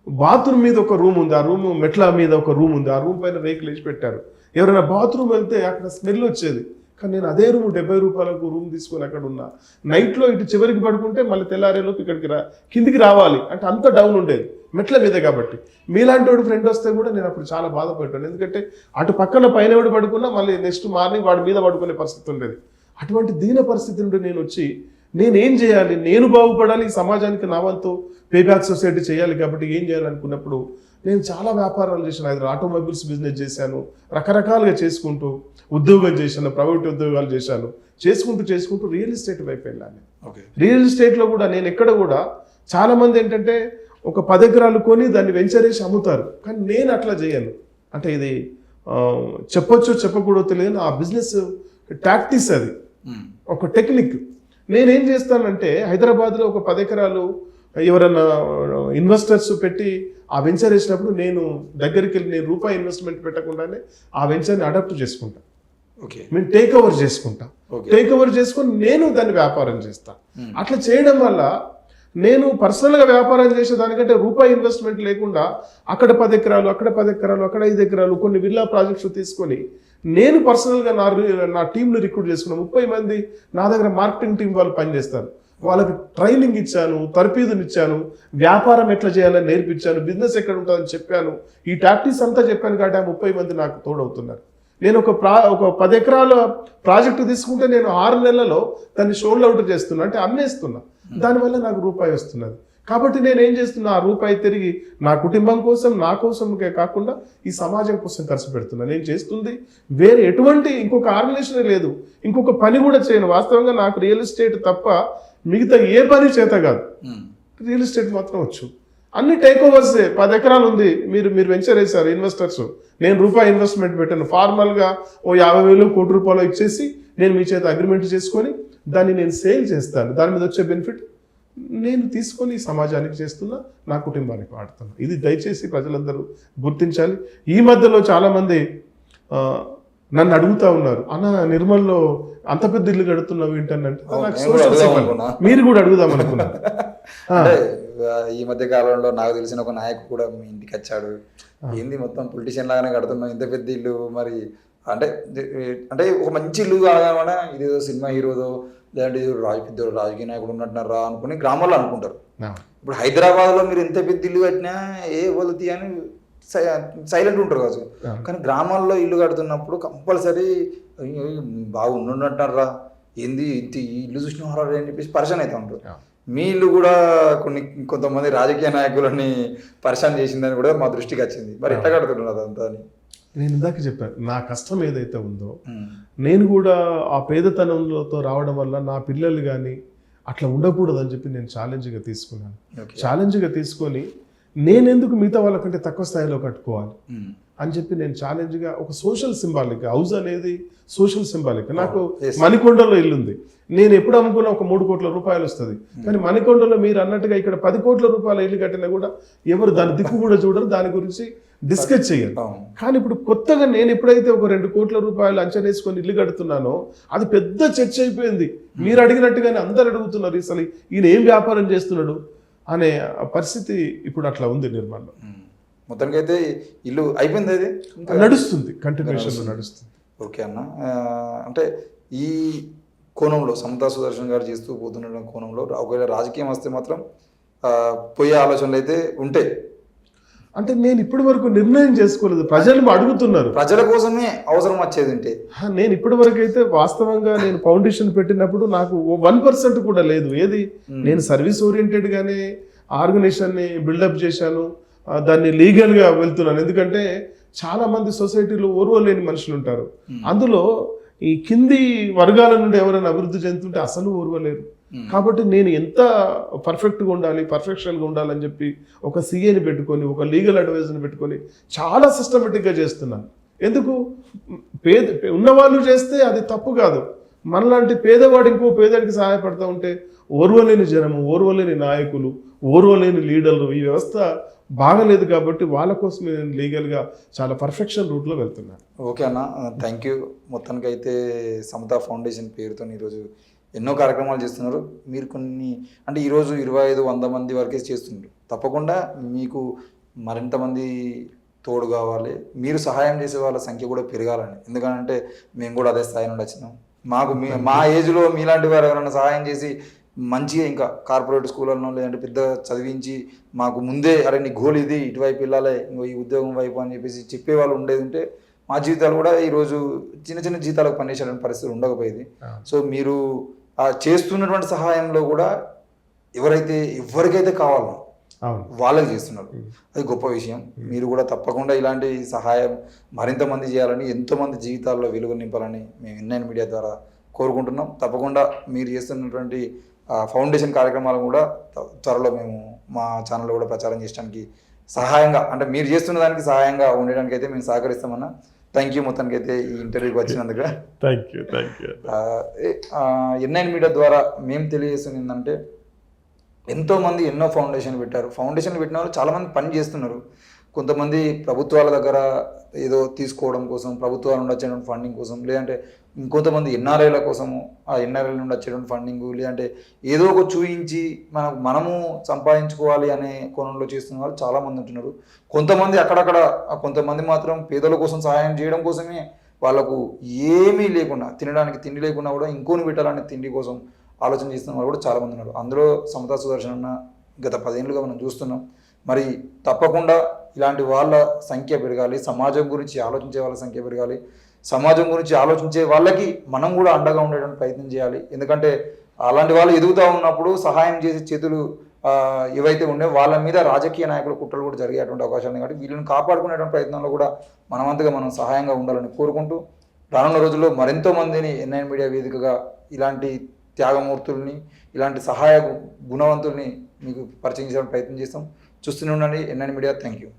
బాత్రూమ్ మీద ఒక రూమ్ ఉంది, ఆ రూమ్ మెట్ల మీద ఒక రూమ్ ఉంది, ఆ రూమ్ పైన రేకులు వేసి పెట్టారు. ఎవరైనా బాత్రూమ్ వెళ్తే అక్కడ స్మెల్ వచ్చేది, కానీ నేను అదే రూమ్ 70 రూపాయలకు రూమ్ తీసుకొని అక్కడ ఉన్నా. నైట్లో ఇటు చివరికి పడుకుంటే మళ్ళీ తెల్లారేలోపు ఇక్కడికి కిందికి రావాలి అంటే అంత డౌన్ ఉండేది మెట్ల మీద. కాబట్టి మీలాంటి వాడు ఫ్రెండ్ వస్తే కూడా నేను అప్పుడు చాలా బాధపడ్డాను, ఎందుకంటే అటు పక్కన పైన ఎవడు పడుకున్నా మళ్ళీ నెక్స్ట్ మార్నింగ్ వాడి మీద పడుకునే పరిస్థితి ఉండేది. అటువంటి దీన పరిస్థితి నుండి నేను వచ్చి నేనేం చేయాలి, నేను బాగుపడాలి, ఈ సమాజానికి నా వంతు పేబ్యాక్ సొసైటీ చేయాలి. కాబట్టి ఏం చేయాలనుకున్నప్పుడు నేను చాలా వ్యాపారాలు చేశాను. ఆటోమొబైల్స్ బిజినెస్ చేశాను, రకరకాలుగా చేసుకుంటూ ఉద్యోగం చేశాను, ప్రైవేట్ ఉద్యోగాలు చేశాను. చేసుకుంటూ రియల్ ఎస్టేట్ వైపు వెళ్ళాను. రియల్ ఎస్టేట్లో కూడా నేను ఎక్కడ కూడా చాలా మంది ఏంటంటే ఒక 10 ఎకరాలు కొని దాన్ని వెంచర్ వేసి అమ్ముతారు, కానీ నేను అట్లా చేయను. అంటే ఇది చెప్పొచ్చో చెప్పకూడదో తెలియదు, ఆ బిజినెస్ టాక్టిక్స్, అది ఒక టెక్నిక్. నేనేం చేస్తానంటే హైదరాబాద్లో ఒక 10 ఎకరాలు ఎవరైనా ఇన్వెస్టర్స్ పెట్టి ఆ వెంచర్ వేసినప్పుడు నేను దగ్గరికి వెళ్ళి నేను రూపాయి ఇన్వెస్ట్మెంట్ పెట్టకుండానే ఆ వెంచర్ని అడాప్ట్ చేసుకుంటా. నేను టేక్ ఓవర్ చేసుకొని నేను దాన్ని వ్యాపారం చేస్తాను. అట్లా చేయడం వల్ల నేను పర్సనల్గా వ్యాపారం చేసేదానికంటే రూపాయి ఇన్వెస్ట్మెంట్ లేకుండా అక్కడ 10 ఎకరాలు, అక్కడ 10 ఎకరాలు, అక్కడ 5 ఎకరాలు, కొన్ని విల్లా ప్రాజెక్ట్స్ తీసుకొని నేను పర్సనల్గా నా టీంని రిక్రూట్ చేసుకున్నాను. 30 మంది నా దగ్గర మార్కెటింగ్ టీం వాళ్ళు పనిచేస్తారు. వాళ్ళకి ట్రైనింగ్ ఇచ్చాను, తర్ఫీదునిచ్చాను, వ్యాపారం ఎట్లా చేయాలని నేర్పించాను, బిజినెస్ ఎక్కడ ఉంటుందని చెప్పాను. ఈ టాక్టిక్స్ అంతా చెప్పాను కాబట్టి ఆ 30 మంది నాకు తోడవుతున్నారు. నేను ఒక 10 ఎకరాల ప్రాజెక్టు తీసుకుంటే నేను 6 నెలలలో దాన్ని షోల్డ్ అవుట్ చేస్తున్నా, అంటే అమ్మేస్తున్నా. దానివల్ల నాకు రూపాయి వస్తున్నది. కాబట్టి నేను ఏం చేస్తున్నా, ఆ రూపాయి తిరిగి నా కుటుంబం కోసం, నా కోసంకే కాకుండా ఈ సమాజం కోసం ఖర్చు పెడుతున్నా. నేను చేస్తుంది వేరే ఎటువంటి ఇంకొక ఆర్గనైజేషన్ లేదు, ఇంకొక పని కూడా చేయను. వాస్తవంగా నాకు రియల్ ఎస్టేట్ తప్ప మిగతా ఏ పని చేత కాదు, రియల్ ఎస్టేట్ మాత్రం వచ్చు. అన్ని టేక్ ఓవర్సే. 10 ఎకరాలు ఉంది, మీరు వెంచర్ వేశారు ఇన్వెస్టర్స్, నేను రూపాయి ఇన్వెస్ట్మెంట్ పెట్టాను. ఫార్మల్గా ఓ 50,000 కోటి రూపాయలు ఇచ్చేసి నేను మీ చేత అగ్రిమెంట్ చేసుకొని దాన్ని నేను సేల్ చేస్తాను. దాని మీద వచ్చే బెనిఫిట్ నేను తీసుకొని సమాజానికి చేస్తున్నా, నా కుటుంబానికి వాడుతున్నా. ఇది దయచేసి ప్రజలందరూ గుర్తించాలి. ఈ మధ్యలో చాలామంది నన్ను అడుగుతా ఉన్నారు, అన్న నిర్మల్లో అంత పెద్ద ఇల్లు కడుతున్నావు ఏంటంటే, మీరు కూడా అడుగుదాం అనుకున్నారు. ఈ మధ్య కాలంలో నాకు తెలిసిన ఒక నాయకుడు కూడా మీ ఇంటికి వచ్చాడు, ఏంది మొత్తం పొలిటీషియన్ లాగానే కడుతున్నావు ఇంత పెద్ద ఇల్లు, మరి అంటే ఒక మంచి ఇల్లు కాగానే ఇదేదో సినిమా హీరోదో లేదంటే పెద్ద రాజకీయ నాయకుడు ఉన్నట్టున్నారా అనుకుని గ్రామాల్లో అనుకుంటారు. ఇప్పుడు హైదరాబాద్లో మీరు ఎంత పెద్ద ఇల్లు కట్టినా ఏ వదులుతీ అని సైలెంట్ ఉంటారు కాదు, కానీ గ్రామాల్లో ఇల్లు కడుతున్నప్పుడు కంపల్సరీ బాగా ఉన్నట్టున్నారా, ఏంది ఇంత ఈ ఇల్లు చూసినారా అని చెప్పేసి పరిశాన్ అవుతూ ఉంటారు. మీ ఇల్లు కూడా కొంతమంది రాజకీయ నాయకులని పరిశాన్ చేసిందని కూడా మా దృష్టికి వచ్చింది. మరి ఎట్లా కడుతున్నారు అదంతా అని నేను ఇందాక చెప్పాను. నా కష్టం ఏదైతే ఉందో నేను కూడా ఆ పేదతనంతో రావడం వల్ల నా పిల్లలు కానీ అట్లా ఉండకూడదని చెప్పి నేను ఛాలెంజ్గా తీసుకున్నాను. ఛాలెంజ్గా తీసుకొని నేనెందుకు మిగతా వాళ్ళకంటే తక్కువ స్థాయిలో కట్టుకోవాలి అని చెప్పి నేను ఛాలెంజ్గా ఒక సోషల్ సింబాలిక్, హౌస్ అనేది సోషల్ సింబాలిక్. నాకు మణికొండలో ఇల్లుంది, నేను ఎప్పుడు అమ్ముకున్నా ఒక 3 కోట్ల రూపాయలు వస్తుంది, కానీ మణికొండలో మీరు అన్నట్టుగా ఇక్కడ 10 కోట్ల రూపాయల ఇల్లు కట్టినా కూడా ఎవరు దాని దిక్కు కూడా చూడరు, దాని గురించి డిస్కస్ చేయరు. కానీ ఇప్పుడు కొత్తగా నేను ఎప్పుడైతే ఒక 2 కోట్ల రూపాయలు అంచనేసుకొని ఇల్లు కడుతున్నానో అది పెద్ద చర్చ అయిపోయింది. మీరు అడిగినట్టుగానే అందరు అడుగుతున్నారు, అసలు ఈయన ఏం వ్యాపారం చేస్తున్నాడు అనే పరిస్థితి ఇప్పుడు అట్లా ఉంది నిర్మాణంలో. మొత్తానికి అయితే ఇల్లు అయిపోయింది, అది నడుస్తుంది, కంటిన్యూషన్లో నడుస్తుంది. ఓకే అన్న, అంటే ఈ కోణంలో సమతా సుదర్శన్ గారు చేస్తూ పోతున్న కోణంలో ఒకవేళ రాజకీయం వస్తే మాత్రం పోయే ఆలోచనలు అయితే ఉంటాయి. అంటే నేను ఇప్పటి వరకు నిర్ణయం చేసుకోలేదు, ప్రజలు అడుగుతున్నారు. ప్రజల కోసమే అవసరం వచ్చేది ఉంటే నేను ఇప్పటి వరకు అయితే వాస్తవంగా నేను ఫౌండేషన్ పెట్టినప్పుడు నాకు 1% కూడా లేదు. ఏది నేను సర్వీస్ ఓరియంటెడ్ గానే ఆర్గనైజేషన్ ని బిల్డప్ చేశాను, దాన్ని లీగల్ గా వెళ్తున్నాను. ఎందుకంటే చాలా మంది సొసైటీలో ఓర్వలేని మనుషులు ఉంటారు. అందులో ఈ కింది వర్గాల నుండి ఎవరైనా అభివృద్ధి చెందుతుంటే అసలు ఓర్వలేరు. కాబట్టి నేను ఎంత పర్ఫెక్ట్గా ఉండాలి, పర్ఫెక్షన్గా ఉండాలని చెప్పి ఒక సిఏని పెట్టుకొని, ఒక లీగల్ అడ్వైజర్ని పెట్టుకొని చాలా సిస్టమేటిక్గా చేస్తున్నాను. ఎందుకు ఉన్నవాళ్ళు చేస్తే అది తప్పు కాదు. మనలాంటి పేదవాడు ఇంకో పేదడికి సహాయపడతా ఉంటే ఓర్వలేని జనము, ఓర్వలేని నాయకులు, ఓర్వలేని లీడర్లు, ఈ వ్యవస్థ బాగలేదు. కాబట్టి వాళ్ళ కోసం నేను లీగల్గా చాలా పర్ఫెక్షన్ రూట్లో వెళ్తున్నాను. ఓకే అన్న, థ్యాంక్ యూ. మొత్తానికైతే సమతా ఫౌండేషన్ పేరుతో ఈరోజు ఎన్నో కార్యక్రమాలు చేస్తున్నారు. మీరు కొన్ని అంటే ఈరోజు 25-100 మంది వరకే చేస్తున్నారు. తప్పకుండా మీకు మరింత మంది తోడు కావాలి, మీరు సహాయం చేసే వాళ్ళ సంఖ్య కూడా పెరగాలని. ఎందుకంటే మేము కూడా అదే స్థాయి నుండి వచ్చినాం. మాకు మా ఏజ్లో మీలాంటి వారు ఎవరైనా సహాయం చేసి మంచిగా ఇంకా కార్పొరేట్ స్కూళ్ళలో లేదంటే పెద్ద చదివించి మాకు ముందే అరే నీ గోల్ ఇది, ఇటువైపు వెళ్ళాలి, ఇంకో ఈ ఉద్యోగం వైపు అని చెప్పేసి చెప్పేవాళ్ళు ఉండేది ఉంటే మా జీవితాలు కూడా ఈరోజు చిన్న చిన్న జీతాలకు పనిచేసేటువంటి పరిస్థితి ఉండకపోయేది. సో మీరు చేస్తున్నటువంటి సహాయంలో కూడా ఎవరికైతే కావాలో వాళ్ళకి చేస్తున్నారు, అది గొప్ప విషయం. మీరు కూడా తప్పకుండా ఇలాంటి సహాయం మరింత మంది చేయాలని, ఎంతోమంది జీవితాల్లో వెలుగు నింపాలని మేము ఎన్ఐన్ మీడియా ద్వారా కోరుకుంటున్నాం. తప్పకుండా మీరు చేస్తున్నటువంటి ఫౌండేషన్ కార్యక్రమాలను కూడా త్వరలో మేము మా ఛానల్లో కూడా ప్రచారం చేయడానికి సహాయంగా, అంటే మీరు చేస్తున్న దానికి సహాయంగా ఉండడానికి అయితే మేము సహకరిస్తామన్నా. థ్యాంక్ యూ మొత్తానికి అయితే ఈ ఇంటర్వ్యూకి వచ్చినందుకు. Thank you. ఎన్ఐన్ మీడియా ద్వారా మేము తెలియజేస్తుంది ఏంటంటే ఎంతోమంది ఎన్నో ఫౌండేషన్లు పెట్టారు. ఫౌండేషన్లు పెట్టిన వాళ్ళు చాలామంది పని చేస్తున్నారు. కొంతమంది ప్రభుత్వాల దగ్గర ఏదో తీసుకోవడం కోసం, ప్రభుత్వాల నుండి వచ్చేటువంటి ఫండింగ్ కోసం, లేదంటే ఇంకొంతమంది ఎన్ఆర్ఐల కోసము, ఆ ఎన్ఆర్ఐల నుండి వచ్చేటువంటి ఫండింగ్, లేదంటే ఏదో ఒక చూయించి మనము సంపాదించుకోవాలి అనే కోణంలో చేస్తున్న వాళ్ళు చాలామంది ఉంటున్నారు. కొంతమంది అక్కడక్కడ, కొంతమంది మాత్రం పేదల కోసం సహాయం చేయడం కోసమే, వాళ్ళకు ఏమీ లేకుండా, తినడానికి తిండి లేకుండా కూడా ఇంకోని పెట్టాలనే తిండి కోసం ఆలోచన చేస్తున్న వాళ్ళు కూడా చాలామంది ఉన్నారు. అందులో సమతా సుదర్శన్ అన్న గత 10 ఏళ్ళుగా మనం చూస్తున్నాం. మరి తప్పకుండా ఇలాంటి వాళ్ళ సంఖ్య పెరగాలి, సమాజం గురించి ఆలోచించే వాళ్ళ సంఖ్య పెరగాలి, సమాజం గురించి ఆలోచించే వాళ్ళకి మనం కూడా అండగా ఉండేటువంటి ప్రయత్నం చేయాలి. ఎందుకంటే అలాంటి వాళ్ళు ఎదుగుతూ ఉన్నప్పుడు సహాయం చేసే చేతులు ఏవైతే ఉండేవో వాళ్ళ మీద రాజకీయ నాయకుల కుట్రలు కూడా జరిగేటువంటి అవకాశాలు ఉన్నాయి. కాబట్టి వీళ్ళని కాపాడుకునేటువంటి ప్రయత్నంలో కూడా మనమంతగా మనం సహాయంగా ఉండాలని కోరుకుంటూ, రానున్న రోజుల్లో మరెంతో మందిని ఎన్ఐన్ మీడియా వేదికగా ఇలాంటి త్యాగమూర్తుల్ని, ఇలాంటి సహాయ గుణవంతుల్ని మీకు పరిచయం చేయడానికి ప్రయత్నం చేస్తాం. చూస్తూనే ఉండండి ఎన్ఐన్ మీడియా. Thank you.